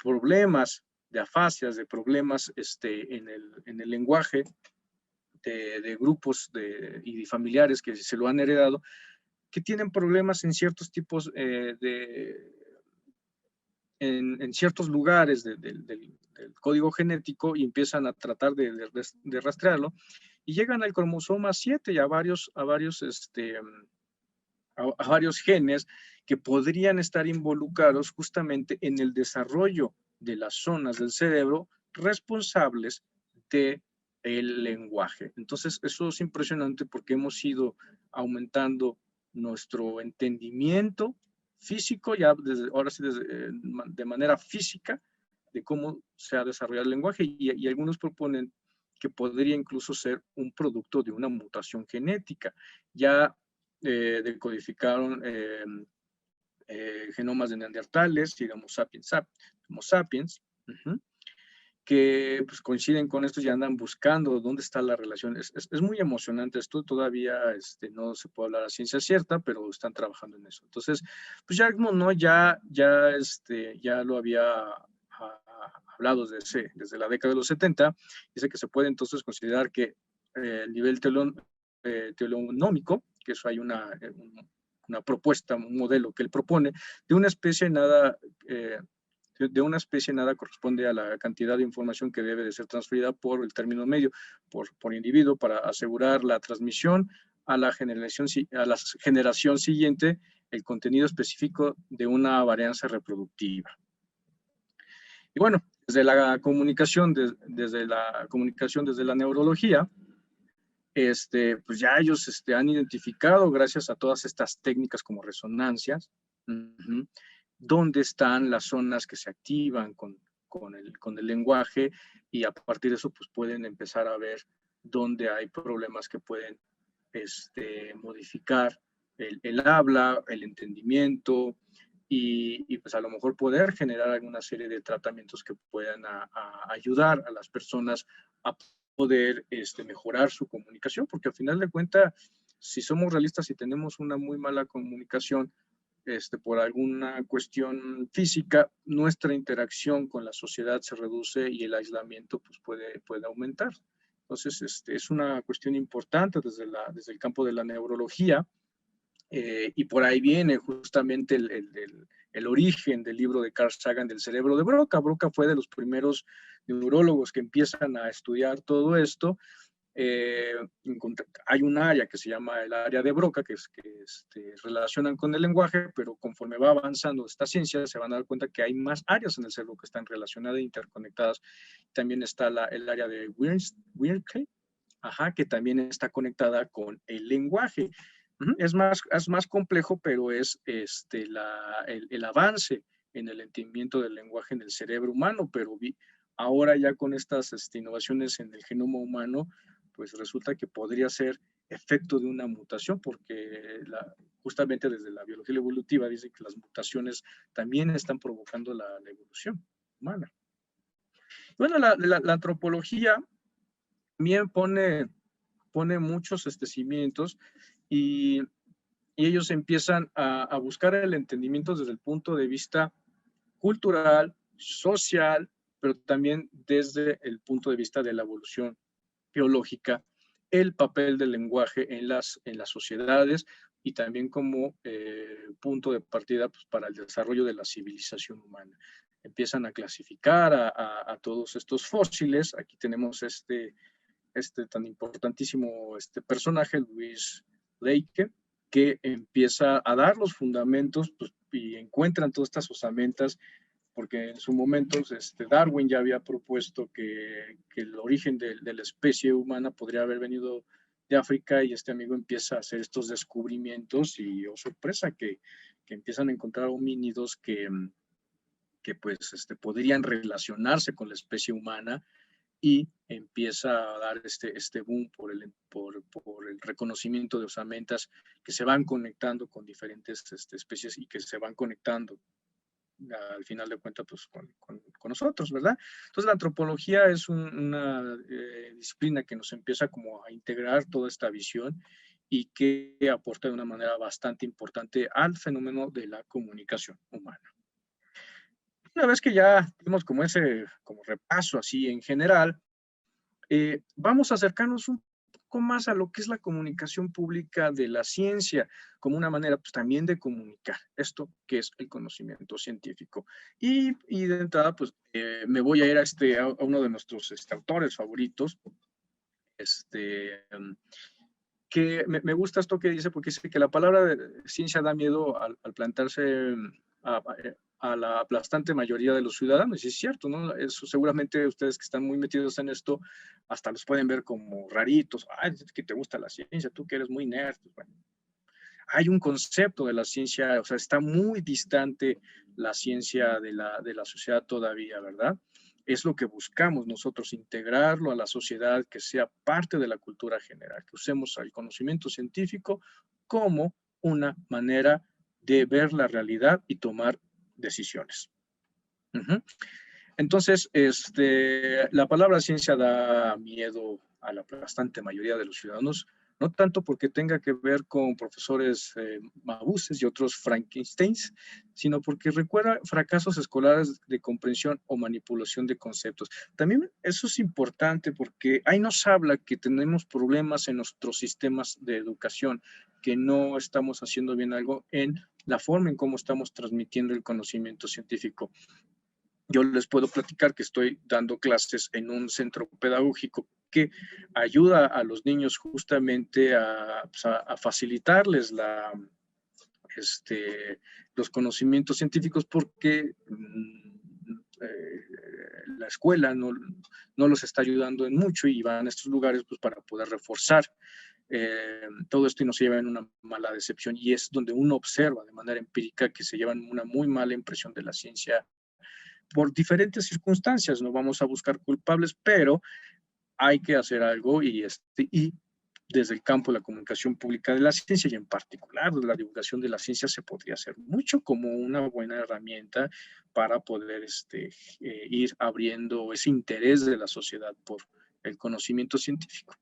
problemas de afasias, de problemas en el lenguaje de grupos y familiares que se lo han heredado, que tienen problemas en ciertos tipos en ciertos lugares del código genético, y empiezan a tratar de rastrearlo, y llegan al cromosoma 7 y a varios genes que podrían estar involucrados justamente en el desarrollo de las zonas del cerebro responsables del lenguaje. Entonces, eso es impresionante porque hemos ido aumentando nuestro entendimiento físico, ya ahora sí de manera física, de cómo se ha desarrollado el lenguaje, y algunos proponen que podría incluso ser un producto de una mutación genética. Ya decodificaron genomas de neandertales y de Homo sapiens, que pues, coinciden con esto y andan buscando dónde está la relación. Es muy emocionante esto, todavía no se puede hablar a ciencia cierta, pero están trabajando en eso. Entonces, pues Jacques Monod ya lo había hablado desde la década de los 70, dice que se puede entonces considerar que el nivel teonómico, que eso hay una propuesta, un modelo que él propone, de una especie nada corresponde a la cantidad de información que debe de ser transferida por el término medio, por individuo, para asegurar la transmisión a la generación siguiente el contenido específico de una varianza reproductiva. Y bueno, desde la comunicación, desde la neurología, pues ya ellos han identificado, gracias a todas estas técnicas como resonancias, dónde están las zonas que se activan con el lenguaje, y a partir de eso pues pueden empezar a ver dónde hay problemas que pueden modificar el habla, el entendimiento, y pues a lo mejor poder generar alguna serie de tratamientos que puedan ayudar a las personas a poder mejorar su comunicación, porque al final de cuentas, si somos realistas y tenemos una muy mala comunicación, por alguna cuestión física, nuestra interacción con la sociedad se reduce y el aislamiento pues, puede aumentar. Entonces, es una cuestión importante desde el campo de la neurología, y por ahí viene justamente el origen del libro de Carl Sagan del cerebro de Broca. Broca fue de los primeros neurólogos que empiezan a estudiar todo esto. Hay un área que se llama el área de Broca, que relacionan con el lenguaje, pero conforme va avanzando esta ciencia se van a dar cuenta que hay más áreas en el cerebro que están relacionadas e interconectadas. También está el área de Wernicke, que también está conectada con el lenguaje. Es más complejo, pero es el avance en el entendimiento del lenguaje en el cerebro humano, pero ahora ya con estas innovaciones en el genoma humano, pues resulta que podría ser efecto de una mutación, porque justamente desde la biología evolutiva dicen que las mutaciones también están provocando la evolución humana. Bueno, la antropología también pone muchos cimientos, y ellos empiezan a buscar el entendimiento desde el punto de vista cultural, social, pero también desde el punto de vista de la evolución biológica, el papel del lenguaje en las sociedades, y también como punto de partida pues, para el desarrollo de la civilización humana. Empiezan a clasificar a todos estos fósiles. Aquí tenemos tan importantísimo personaje, Louis Leakey, que empieza a dar los fundamentos, pues, y encuentran todas estas osamentas, porque en su momento Darwin ya había propuesto que el origen de la especie humana podría haber venido de África, y este amigo empieza a hacer estos descubrimientos, y sorpresa que empiezan a encontrar homínidos que pues podrían relacionarse con la especie humana, y empieza a dar este boom por el reconocimimiento de osamentas que se van conectando con diferentes especies, y que se van conectando al final de cuentas pues, con nosotros, ¿verdad? Entonces la antropología es una disciplina que nos empieza como a integrar toda esta visión, y que aporta de una manera bastante importante al fenómeno de la comunicación humana. Una vez que ya dimos como ese repaso así en general, vamos a acercarnos un poco más a lo que es la comunicación pública de la ciencia, como una manera pues, también de comunicar esto que es el conocimiento científico. Y de entrada, pues me voy a ir a uno de nuestros autores favoritos, que me gusta esto que dice, porque dice que la palabra de ciencia da miedo al plantarse a la aplastante mayoría de los ciudadanos, y es cierto, ¿no? Eso, seguramente ustedes que están muy metidos en esto, hasta los pueden ver como raritos. Ay, es que te gusta la ciencia, tú que eres muy nerd. Pues, bueno, hay un concepto de la ciencia, o sea, está muy distante la ciencia de la sociedad todavía, ¿verdad? Es lo que buscamos nosotros, integrarlo a la sociedad, que sea parte de la cultura general, que usemos el conocimiento científico como una manera de ver la realidad y tomar decisiones. Entonces, la palabra ciencia da miedo a la aplastante mayoría de los ciudadanos, no tanto porque tenga que ver con profesores mabuses y otros Frankensteins, sino porque recuerda fracasos escolares de comprensión o manipulación de conceptos. También eso es importante porque ahí nos habla que tenemos problemas en nuestros sistemas de educación, que no estamos haciendo bien algo en la forma en cómo estamos transmitiendo el conocimiento científico. Yo les puedo platicar que estoy dando clases en un centro pedagógico que ayuda a los niños justamente a facilitarles los conocimientos científicos porque la escuela no los está ayudando en mucho y van a estos lugares pues, para poder reforzar todo esto y no se lleva en una mala decepción. Y es donde uno observa de manera empírica que se llevan una muy mala impresión de la ciencia por diferentes circunstancias. No vamos a buscar culpables, pero hay que hacer algo y desde el campo de la comunicación pública de la ciencia y en particular de la divulgación de la ciencia se podría hacer mucho como una buena herramienta para poder ir abriendo ese interés de la sociedad por el conocimiento científico.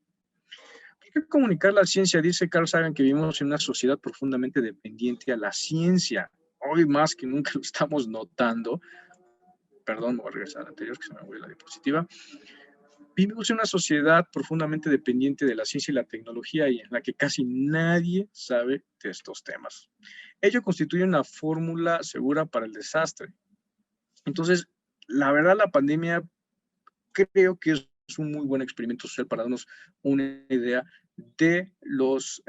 ¿Por qué comunicar la ciencia? Dice Carl Sagan que vivimos en una sociedad profundamente dependiente a la ciencia. Hoy más que nunca lo estamos notando. Perdón, voy a regresar al anterior, que se me fue la diapositiva. Vivimos en una sociedad profundamente dependiente de la ciencia y la tecnología y en la que casi nadie sabe de estos temas. Ello constituye una fórmula segura para el desastre. Entonces, la verdad, la pandemia creo que es un muy buen experimento social para darnos una idea de las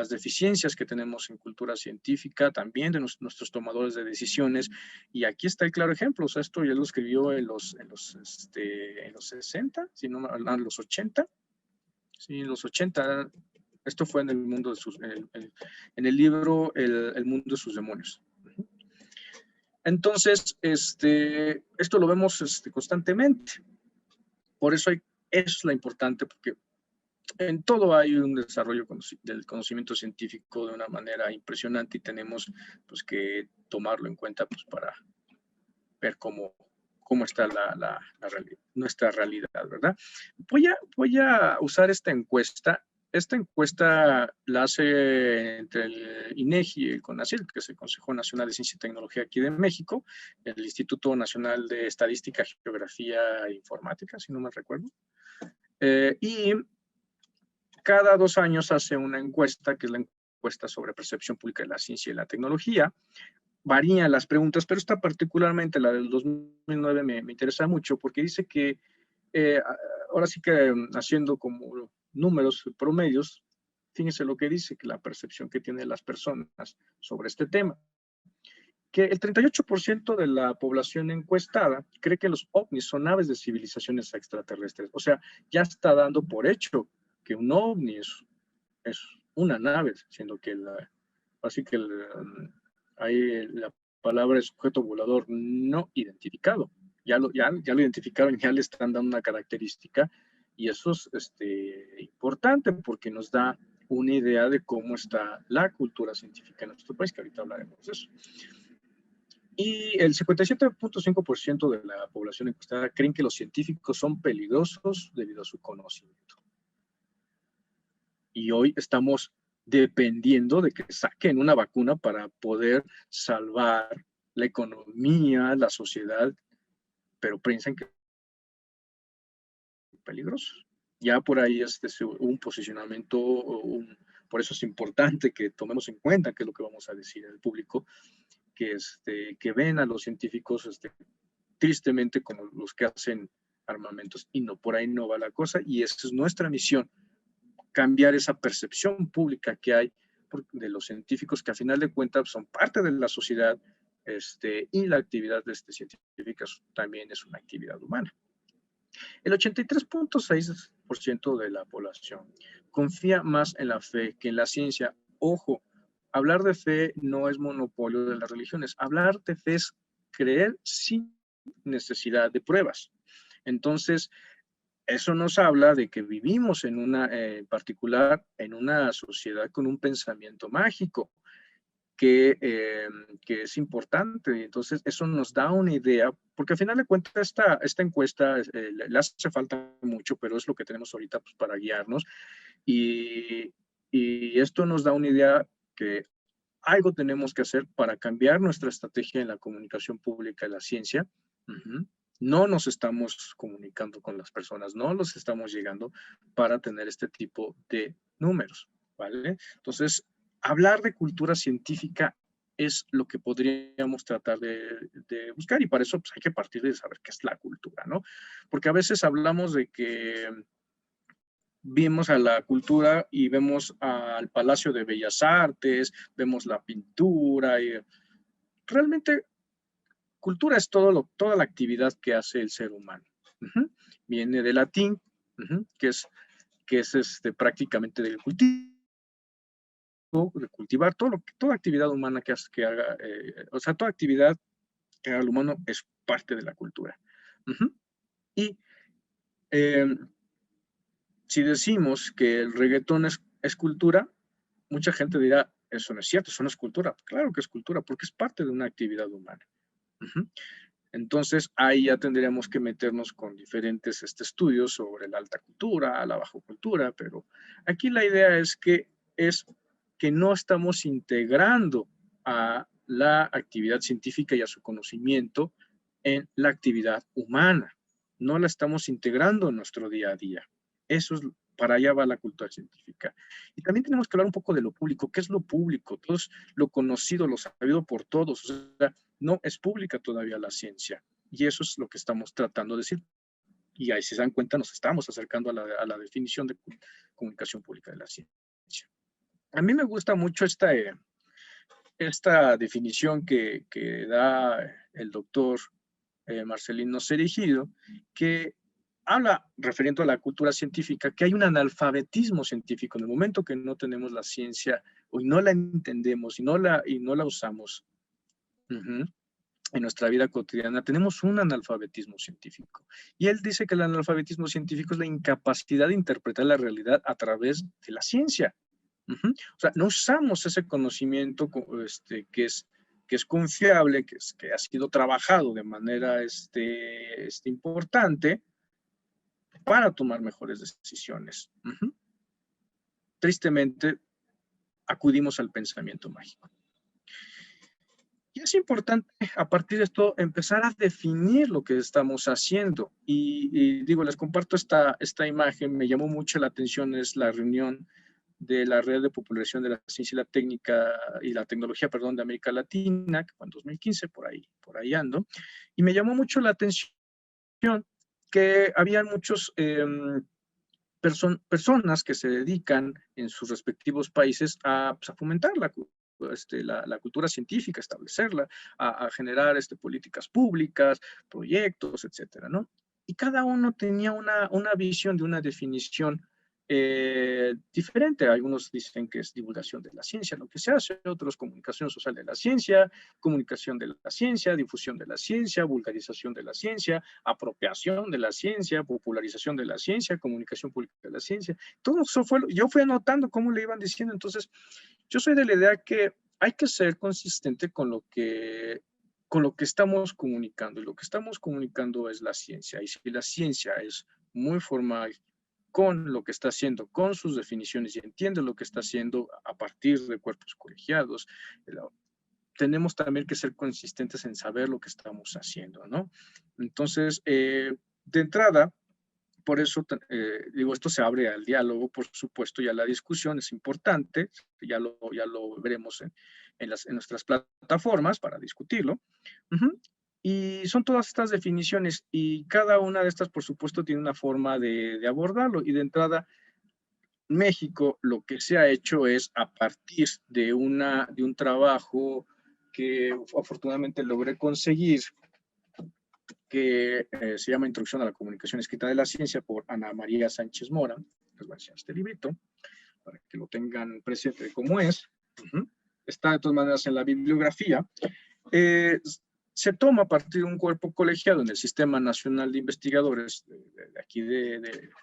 deficiencias que tenemos en cultura científica, también de nuestros tomadores de decisiones. Y aquí está el claro ejemplo. O sea, esto ya lo escribió en los 60, si no, en los 80. Sí, en los 80. Esto fue en el mundo de sus, en el libro el mundo de sus demonios. Entonces, esto lo vemos constantemente. Por eso es la importante, porque en todo hay un desarrollo del conocimiento científico de una manera impresionante y tenemos pues, que tomarlo en cuenta pues, para ver cómo está nuestra realidad, ¿verdad? Voy a usar esta encuesta. Esta encuesta la hace entre el INEGI y el CONACYT, que es el Consejo Nacional de Ciencia y Tecnología aquí de México, el Instituto Nacional de Estadística, Geografía e Informática, si no me recuerdo. Y cada 2 años hace una encuesta, que es la encuesta sobre percepción pública de la ciencia y la tecnología. Varían las preguntas, pero esta particularmente, la del 2009, me interesa mucho porque dice que, ahora sí que haciendo como números promedios, fíjense lo que dice, que la percepción que tienen las personas sobre este tema, que el 38% de la población encuestada cree que los ovnis son naves de civilizaciones extraterrestres. O sea, ya está dando por hecho que un ovni es una nave, siendo que así que ahí la palabra es sujeto volador no identificado. Ya lo identificaron, ya le están dando una característica y eso es importante porque nos da una idea de cómo está la cultura científica en nuestro país, que ahorita hablaremos de eso. Y el 57.5% de la población encuestada creen que los científicos son peligrosos debido a su conocimiento. Y hoy estamos dependiendo de que saquen una vacuna para poder salvar la economía, la sociedad, pero piensan que es peligroso. Ya por ahí es un posicionamiento, por eso es importante que tomemos en cuenta qué es lo que vamos a decir al público, que ven a los científicos tristemente como los que hacen armamentos, y no, por ahí no va la cosa, y esa es nuestra misión, cambiar esa percepción pública que hay de los científicos, que a final de cuentas son parte de la sociedad, y la actividad científica también es una actividad humana. El 83.6% de la población confía más en la fe que en la ciencia. Ojo, hablar de fe no es monopolio de las religiones. Hablar de fe es creer sin necesidad de pruebas. Entonces, eso nos habla de que vivimos en particular, en una sociedad con un pensamiento mágico. que es importante. Entonces, eso nos da una idea, porque al final de cuentas esta encuesta le hace falta mucho, pero es lo que tenemos ahorita pues, para guiarnos. Y esto nos da una idea que algo tenemos que hacer para cambiar nuestra estrategia en la comunicación pública de la ciencia. No nos estamos comunicando con las personas, no los estamos llegando para tener este tipo de números, ¿vale? Entonces, hablar de cultura científica es lo que podríamos tratar de buscar, y para eso pues, hay que partir de saber qué es la cultura, ¿no? Porque a veces hablamos de que vimos a la cultura y vemos al Palacio de Bellas Artes, vemos la pintura, y realmente cultura es toda la actividad que hace el ser humano. Viene del latín, que es prácticamente del cultivo, de cultivar, toda actividad humana que haga, o sea, toda actividad que haga el humano es parte de la cultura. Y si decimos que el reggaetón es cultura, mucha gente dirá, eso no es cierto, eso no es cultura. Claro que es cultura, porque es parte de una actividad humana. Entonces, ahí ya tendríamos que meternos con diferentes estudios sobre la alta cultura, la baja cultura, pero aquí la idea es que no estamos integrando a la actividad científica y a su conocimiento en la actividad humana. No la estamos integrando en nuestro día a día. Eso es, para allá va la cultura científica. Y también tenemos que hablar un poco de lo público. ¿Qué es lo público? Todo es lo conocido, lo sabido por todos. O sea, no es pública todavía la ciencia. Y eso es lo que estamos tratando de decir. Y ahí, si se dan cuenta, nos estamos acercando a la definición de comunicación pública de la ciencia. A mí me gusta mucho esta definición que da el doctor Marcelino Cereijido, que habla, referiendo a la cultura científica, que hay un analfabetismo científico. En el momento que no tenemos la ciencia o no la entendemos y no la usamos en nuestra vida cotidiana, tenemos un analfabetismo científico. Y él dice que el analfabetismo científico es la incapacidad de interpretar la realidad a través de la ciencia. O sea, no usamos ese conocimiento que es confiable, que ha sido trabajado de manera importante para tomar mejores decisiones. Tristemente, acudimos al pensamiento mágico. Y es importante, a partir de esto, empezar a definir lo que estamos haciendo. Y digo, les comparto esta imagen, me llamó mucho la atención, es la reunión de la Red de Popularización de la Ciencia y la Técnica y la Tecnología, perdón, de América Latina, que fue en 2015, por ahí ando, y me llamó mucho la atención que habían muchos personas que se dedican en sus respectivos países a fomentar la cultura científica, establecerla, a generar políticas públicas, proyectos, etcétera, ¿no? Y cada uno tenía una visión de una definición diferente. Algunos dicen que es divulgación de la ciencia, lo que se hace, otros comunicación social de la ciencia, comunicación de la ciencia, difusión de la ciencia, vulgarización de la ciencia, apropiación de la ciencia, popularización de la ciencia, comunicación pública de la ciencia. Todo eso yo fui anotando cómo le iban diciendo. Entonces, yo soy de la idea que hay que ser consistente con lo que estamos comunicando, y lo que estamos comunicando es la ciencia. Y si la ciencia es muy formal con lo que está haciendo, con sus definiciones, y entiende lo que está haciendo a partir de cuerpos colegiados, tenemos también que ser consistentes en saber lo que estamos haciendo, ¿no? Entonces, de entrada, por eso, digo, esto se abre al diálogo, por supuesto, y a la discusión, es importante, ya lo veremos en nuestras plataformas para discutirlo. Y son todas estas definiciones, y cada una de estas, por supuesto, tiene una forma de abordarlo. Y de entrada, México lo que se ha hecho es, a partir de un trabajo que afortunadamente logré conseguir, que se llama Introducción a la Comunicación Escrita de la Ciencia, por Ana María Sánchez Mora. Les voy a enseñar este librito para que lo tengan presente como es. Está de todas maneras en la bibliografía. Se toma a partir de un cuerpo colegiado en el Sistema Nacional de Investigadores, de aquí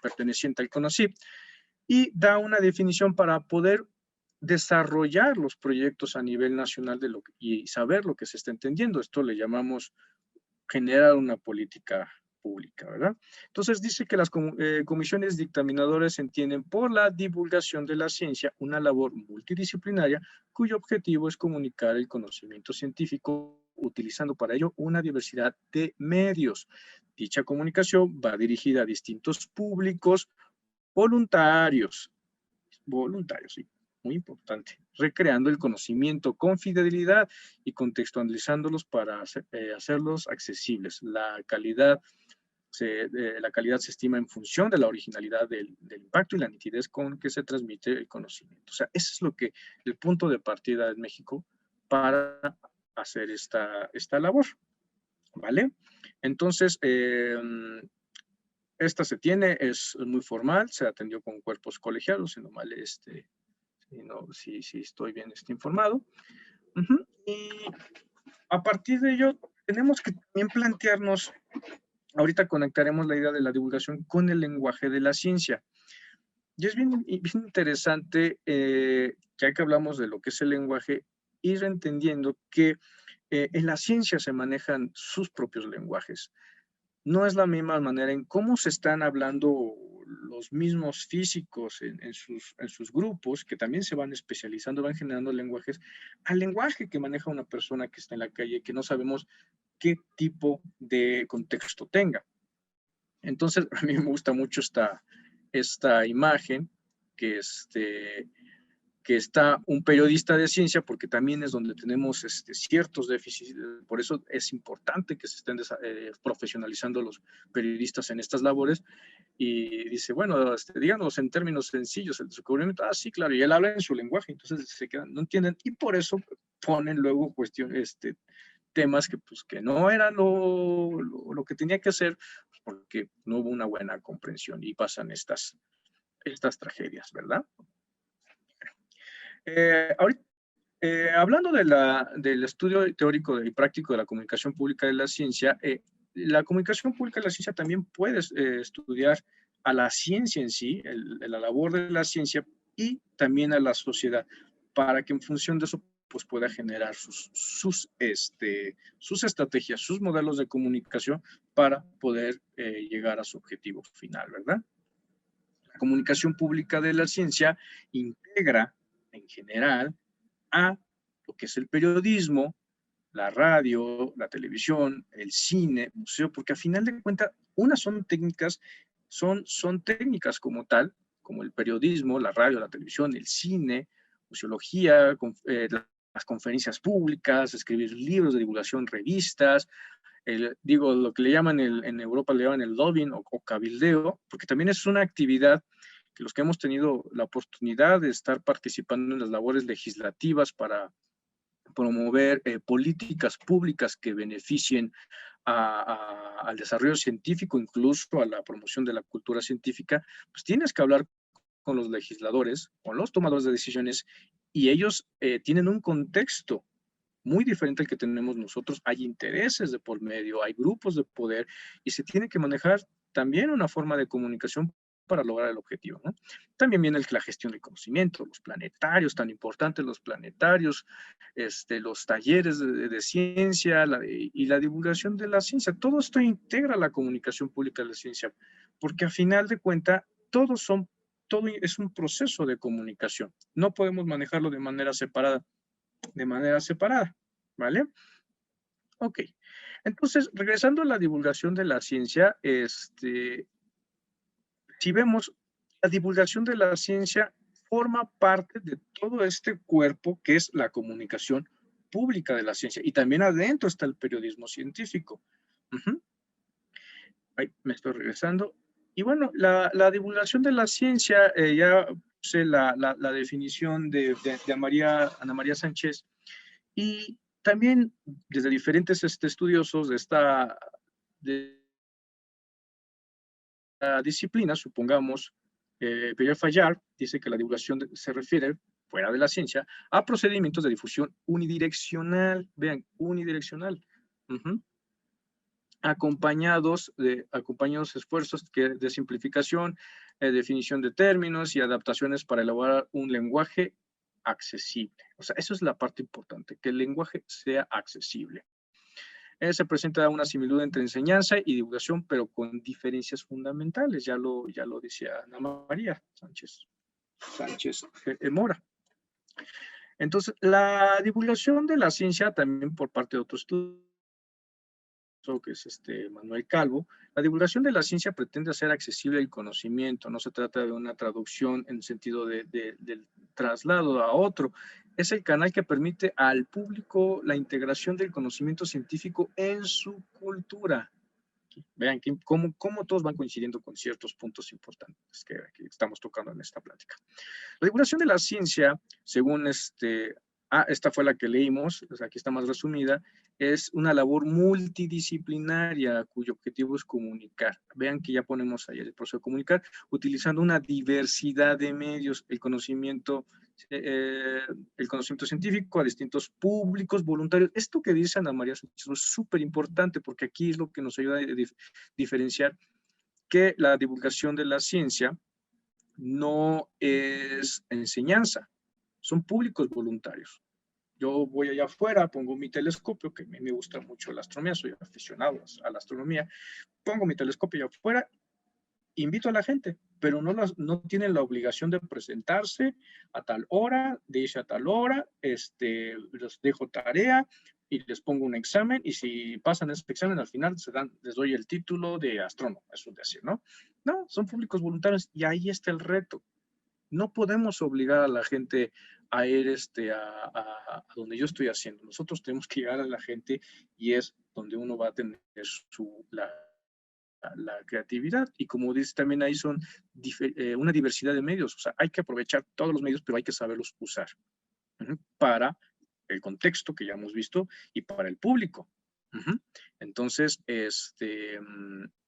perteneciente al CONACYT, y da una definición para poder desarrollar los proyectos a nivel nacional y saber lo que se está entendiendo. Esto le llamamos generar una política pública, ¿verdad? Entonces dice que las comisiones dictaminadoras entienden por la divulgación de la ciencia una labor multidisciplinaria cuyo objetivo es comunicar el conocimiento científico utilizando para ello una diversidad de medios. Dicha comunicación va dirigida a distintos públicos voluntarios, sí, muy importante, recreando el conocimiento con fidelidad y contextualizándolos para hacerlos accesibles. La calidad se estima en función de la originalidad del impacto y la nitidez con que se transmite el conocimiento. O sea, ese es el punto de partida en México para hacer esta labor, ¿vale? Entonces, esta es muy formal, se atendió con cuerpos colegiados, si no mal, si estoy bien informado. Y a partir de ello, tenemos que también plantearnos, ahorita conectaremos la idea de la divulgación con el lenguaje de la ciencia. Y es bien interesante, ya que hablamos de lo que es el lenguaje, ir entendiendo que en la ciencia se manejan sus propios lenguajes. No es la misma manera en cómo se están hablando los mismos físicos en sus grupos, que también se van especializando, van generando lenguajes, al lenguaje que maneja una persona que está en la calle, que no sabemos qué tipo de contexto tenga. Entonces, a mí me gusta mucho esta imagen, que está un periodista de ciencia, porque también es donde tenemos ciertos déficits, por eso es importante que se estén profesionalizando los periodistas en estas labores, y dice, bueno, díganos en términos sencillos el descubrimiento, sí, claro, y él habla en su lenguaje, entonces se quedan, no entienden, y por eso ponen luego cuestiones, temas que no eran lo que tenía que hacer, porque no hubo una buena comprensión, y pasan estas tragedias, ¿verdad? Ahorita, hablando del estudio teórico y práctico de la comunicación pública de la ciencia, la comunicación pública de la ciencia también puede estudiar a la ciencia en sí, la labor de la ciencia y también a la sociedad, para que en función de eso pues pueda generar sus estrategias, sus modelos de comunicación para poder llegar a su objetivo final, ¿verdad? La comunicación pública de la ciencia integra en general a lo que es el periodismo, la radio, la televisión, el cine, museo, porque a final de cuentas, unas son técnicas, son técnicas como tal, como el periodismo, la radio, la televisión, el cine, museología, las conferencias públicas, escribir libros de divulgación, revistas, lo que le llaman en Europa le llaman el lobbying o cabildeo, porque también es una actividad que los que hemos tenido la oportunidad de estar participando en las labores legislativas para promover políticas públicas que beneficien al desarrollo científico, incluso a la promoción de la cultura científica, pues tienes que hablar con los legisladores, con los tomadores de decisiones, y ellos tienen un contexto muy diferente al que tenemos nosotros. Hay intereses de por medio, hay grupos de poder, y se tiene que manejar también una forma de comunicación para lograr el objetivo, ¿no? También viene la gestión del conocimiento, los planetarios, tan importantes los planetarios, los talleres de ciencia y la divulgación de la ciencia. Todo esto integra la comunicación pública de la ciencia, porque a final de cuentas, todo es un proceso de comunicación. No podemos manejarlo de manera separada, ¿vale? Ok. Entonces, regresando a la divulgación de la ciencia, si vemos, la divulgación de la ciencia forma parte de todo este cuerpo que es la comunicación pública de la ciencia, y también adentro está el periodismo científico. Ahí me estoy regresando. Y bueno, la divulgación de la ciencia, ya puse la definición de Ana María Sánchez, y también desde diferentes estudiosos de esta disciplina, supongamos, Pierre Fayard dice que la divulgación se refiere, fuera de la ciencia, a procedimientos de difusión unidireccional, vean, unidireccional, acompañados esfuerzos de simplificación, definición de términos y adaptaciones para elaborar un lenguaje accesible. O sea, eso es la parte importante, que el lenguaje sea accesible. Se presenta una similitud entre enseñanza y divulgación, pero con diferencias fundamentales. Ya lo decía Ana María Sánchez Mora. Entonces, la divulgación de la ciencia también por parte de otros estudios, que es Manuel Calvo, la divulgación de la ciencia pretende hacer accesible el conocimiento, no se trata de una traducción en el sentido del traslado a otro, es el canal que permite al público la integración del conocimiento científico en su cultura. Vean cómo todos van coincidiendo con ciertos puntos importantes que estamos tocando en esta plática. La divulgación de la ciencia, según esta fue la que leímos, o sea, aquí está más resumida, es una labor multidisciplinaria cuyo objetivo es comunicar. Vean que ya ponemos ahí el proceso de comunicar, utilizando una diversidad de medios, el conocimiento científico a distintos públicos, voluntarios. Esto que dice Ana María Sánchez es súper importante porque aquí es lo que nos ayuda a diferenciar que la divulgación de la ciencia no es enseñanza, son públicos voluntarios. Yo voy allá afuera, pongo mi telescopio, que a mí me gusta mucho la astronomía, soy aficionado a la astronomía, pongo mi telescopio allá afuera, invito a la gente, pero no tienen la obligación de presentarse a tal hora, de irse a tal hora, les dejo tarea y les pongo un examen, y si pasan ese examen al final les doy el título de astrónomo, eso es decir, ¿no? No, son públicos voluntarios y ahí está el reto. No podemos obligar a la gente a ir a donde yo estoy haciendo. Nosotros tenemos que llegar a la gente y es donde uno va a tener la creatividad. Y como dice también ahí son una diversidad de medios. O sea, hay que aprovechar todos los medios, pero hay que saberlos usar para el contexto que ya hemos visto y para el público. Entonces,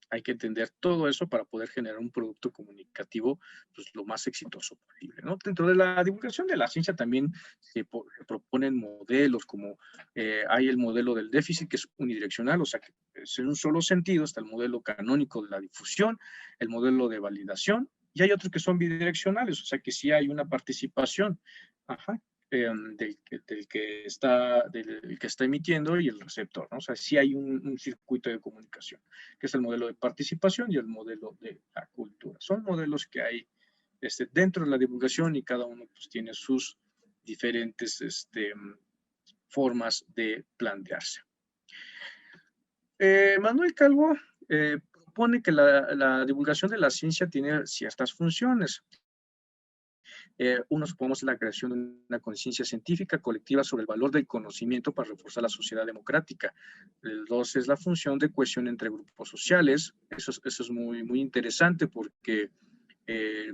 hay que entender todo eso para poder generar un producto comunicativo pues, lo más exitoso posible, ¿no? Dentro de la divulgación de la ciencia también se proponen modelos, como hay el modelo del déficit, que es unidireccional, o sea, que es en un solo sentido. Está el modelo canónico de la difusión, el modelo de validación, y hay otros que son bidireccionales, o sea, que sí hay una participación. Del que está emitiendo y el receptor, ¿no? O sea, sí hay un circuito de comunicación, que es el modelo de participación y el modelo de la cultura. Son modelos que hay dentro de la divulgación y cada uno pues, tiene sus diferentes formas de plantearse. Manuel Calvo propone que la divulgación de la ciencia tiene ciertas funciones. Uno, supongamos, es la creación de una conciencia científica colectiva sobre el valor del conocimiento para reforzar la sociedad democrática. El dos es la función de cohesión entre grupos sociales. Eso es muy, muy interesante porque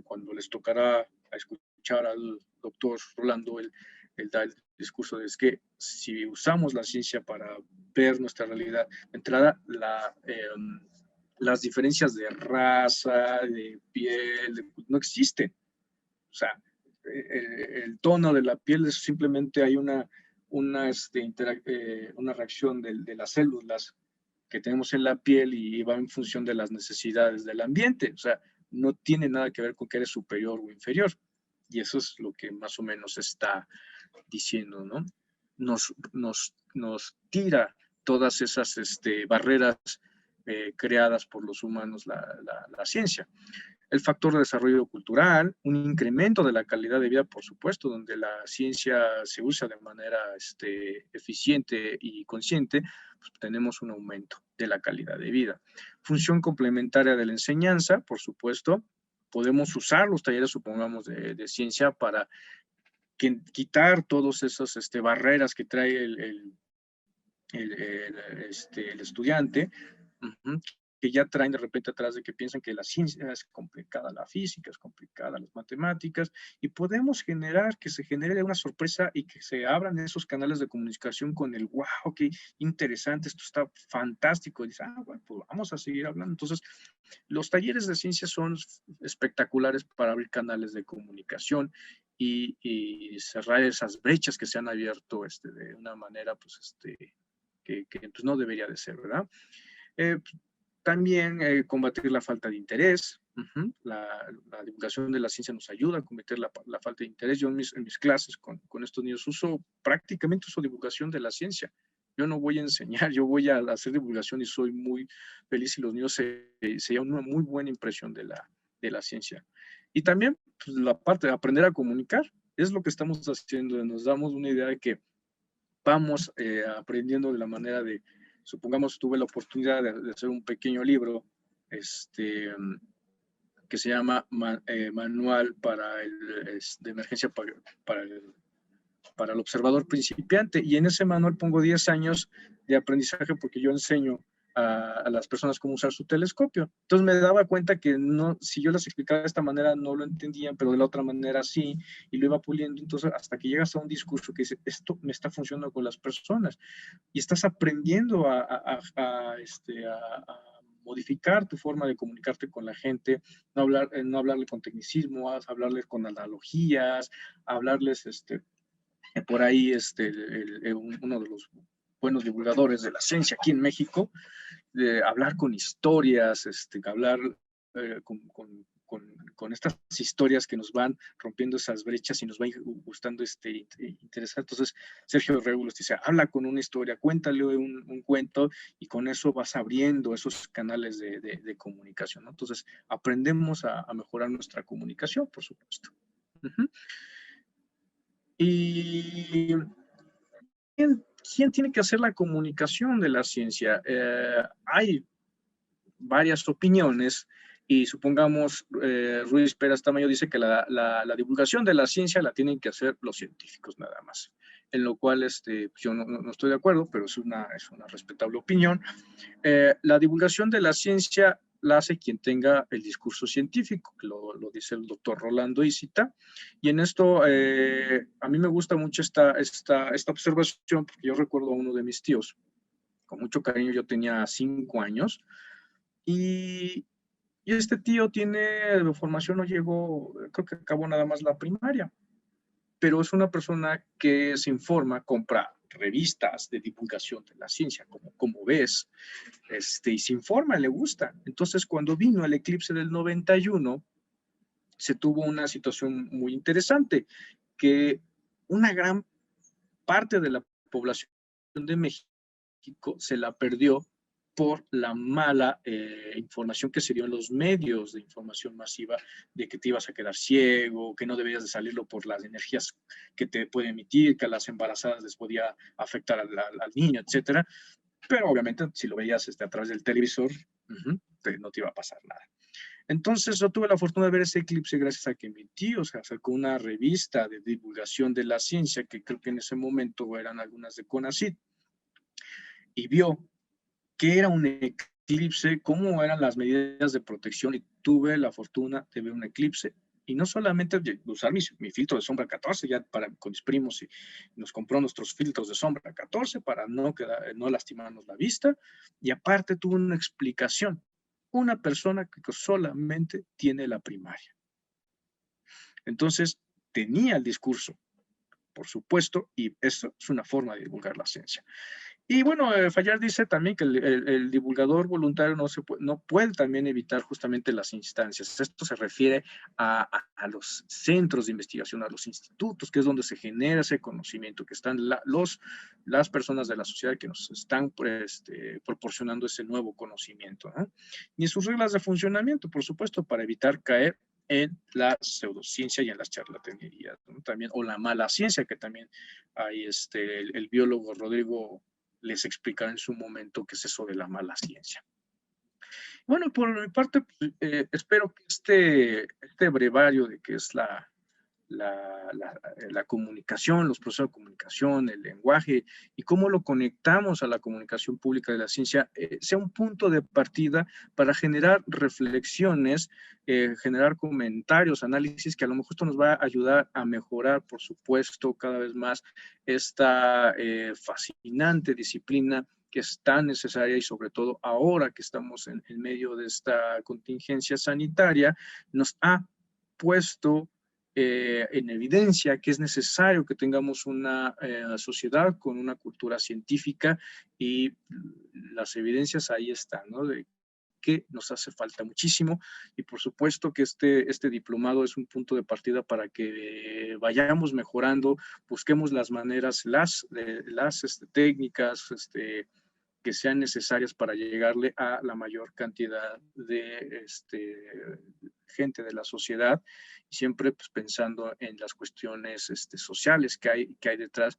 cuando les tocará a escuchar al doctor Rolando, él da el discurso de que si usamos la ciencia para ver nuestra realidad, de entrada, las diferencias de raza, de piel, no existen. O sea, el tono de la piel es simplemente hay una reacción de las células que tenemos en la piel y va en función de las necesidades del ambiente. O sea, no tiene nada que ver con que eres superior o inferior. Y eso es lo que más o menos está diciendo, ¿no? Nos tira todas esas barreras creadas por los humanos la ciencia. El factor de desarrollo cultural, un incremento de la calidad de vida, por supuesto, donde la ciencia se usa de manera eficiente y consciente, pues tenemos un aumento de la calidad de vida. Función complementaria de la enseñanza, por supuesto, podemos usar los talleres, supongamos, de ciencia para quitar todas esas barreras que trae el estudiante, que ya traen de repente atrás de que piensan que la ciencia es complicada, la física es complicada, las matemáticas, y podemos generar que se genere una sorpresa y que se abran esos canales de comunicación con el wow, qué interesante, esto está fantástico, y dice, bueno, pues vamos a seguir hablando. Entonces, los talleres de ciencia son espectaculares para abrir canales de comunicación y cerrar esas brechas que se han abierto de una manera, pues, que pues no debería de ser, ¿verdad? También combatir la falta de interés. La divulgación de la ciencia nos ayuda a combatir la falta de interés. Yo en mis clases con estos niños prácticamente uso divulgación de la ciencia. Yo no voy a enseñar, yo voy a hacer divulgación y soy muy feliz si los niños se llevan una muy buena impresión de la ciencia. Y también pues, la parte de aprender a comunicar es lo que estamos haciendo. Nos damos una idea de que vamos aprendiendo de la manera de, supongamos, tuve la oportunidad de hacer un pequeño libro que se llama Manual de Emergencia para el Observador Principiante, y en ese manual pongo 10 años de aprendizaje porque yo enseño a las personas cómo usar su telescopio. Entonces me daba cuenta que no, si yo les explicaba de esta manera no lo entendían, pero de la otra manera sí, y lo iba puliendo. Entonces hasta que llegas a un discurso que dice, esto me está funcionando con las personas, y estás aprendiendo a modificar tu forma de comunicarte con la gente, no hablarle con tecnicismo, hablarles con analogías, hablarles por ahí uno de los buenos divulgadores de la ciencia aquí en México, de hablar con historias, hablar con estas historias que nos van rompiendo esas brechas y nos va gustando interesar. Entonces, Sergio Regulus dice, habla con una historia, cuéntale un cuento, y con eso vas abriendo esos canales de comunicación, ¿no? Entonces, aprendemos a mejorar nuestra comunicación, por supuesto. Y ¿quién tiene que hacer la comunicación de la ciencia? Hay varias opiniones, y supongamos Ruiz Pérez Tamayo dice que la divulgación de la ciencia la tienen que hacer los científicos nada más, en lo cual yo no estoy de acuerdo, pero es una respetable opinión. La divulgación de la ciencia la hace quien tenga el discurso científico, lo dice el doctor Rolando Isita, y en esto a mí me gusta mucho esta observación, porque yo recuerdo a uno de mis tíos, con mucho cariño. Yo tenía 5 años, y este tío tiene formación, no llegó, creo que acabó nada más la primaria, pero es una persona que se informa, compra revistas de divulgación de la ciencia, como ves, y se informa, le gusta. Entonces, cuando vino el eclipse del 91, se tuvo una situación muy interesante, que una gran parte de la población de México se la perdió por la mala información que se dio en los medios de información masiva, de que te ibas a quedar ciego, que no debías de salirlo por las energías que te puede emitir, que a las embarazadas les podía afectar al niño, etcétera. Pero obviamente si lo veías a través del televisor, no te iba a pasar nada. Entonces yo tuve la fortuna de ver ese eclipse gracias a que mi tío sacó una revista de divulgación de la ciencia, que creo que en ese momento eran algunas de CONACYT, y vio qué era un eclipse, cómo eran las medidas de protección, y tuve la fortuna de ver un eclipse. Y no solamente de usar mi filtro de sombra 14, ya con mis primos, y nos compró nuestros filtros de sombra 14 para no lastimarnos la vista, y aparte tuvo una explicación. Una persona que solamente tiene la primaria. Entonces, tenía el discurso, por supuesto, y eso es una forma de divulgar la ciencia. Y bueno, Fayard dice también que el divulgador voluntario no puede también evitar justamente las instancias. Esto se refiere a los centros de investigación, a los institutos, que es donde se genera ese conocimiento, que están las personas de la sociedad que nos están proporcionando ese nuevo conocimiento, ¿no? Y sus reglas de funcionamiento, por supuesto, para evitar caer en la pseudociencia y en las charlatanerías, ¿no? También, o la mala ciencia, que también hay el biólogo Rodrigo les explicaré en su momento qué es eso de la mala ciencia. Bueno, por mi parte, pues, espero que este brevario de qué es la comunicación, los procesos de comunicación, el lenguaje y cómo lo conectamos a la comunicación pública de la ciencia, sea un punto de partida para generar reflexiones, generar comentarios, análisis, que a lo mejor esto nos va a ayudar a mejorar, por supuesto, cada vez más esta fascinante disciplina que es tan necesaria, y sobre todo ahora que estamos en medio de esta contingencia sanitaria, nos ha puesto en evidencia que es necesario que tengamos una sociedad con una cultura científica, y las evidencias ahí están, ¿no? De que nos hace falta muchísimo. Y por supuesto que este diplomado es un punto de partida para que vayamos mejorando, busquemos las maneras, las técnicas, que sean necesarias para llegarle a la mayor cantidad de gente de la sociedad, y siempre pues, pensando en las cuestiones sociales que hay detrás,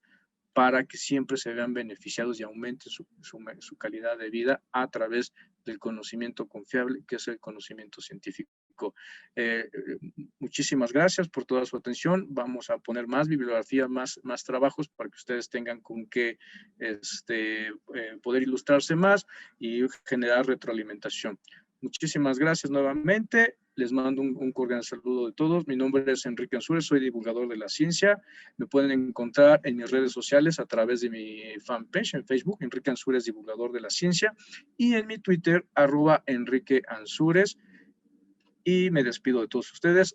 para que siempre se vean beneficiados y aumenten su calidad de vida a través del conocimiento confiable, que es el conocimiento científico. Muchísimas gracias por toda su atención. Vamos a poner más bibliografía, más trabajos para que ustedes tengan con qué poder ilustrarse más y generar retroalimentación. Muchísimas gracias nuevamente. Les mando un cordial saludo de todos. Mi nombre es Enrique Ansúrez, soy divulgador de la ciencia. Me pueden encontrar en mis redes sociales a través de mi fanpage en Facebook, Enrique Ansúrez, divulgador de la ciencia, y en mi Twitter, @Enrique Ansúrez. Y me despido de todos ustedes.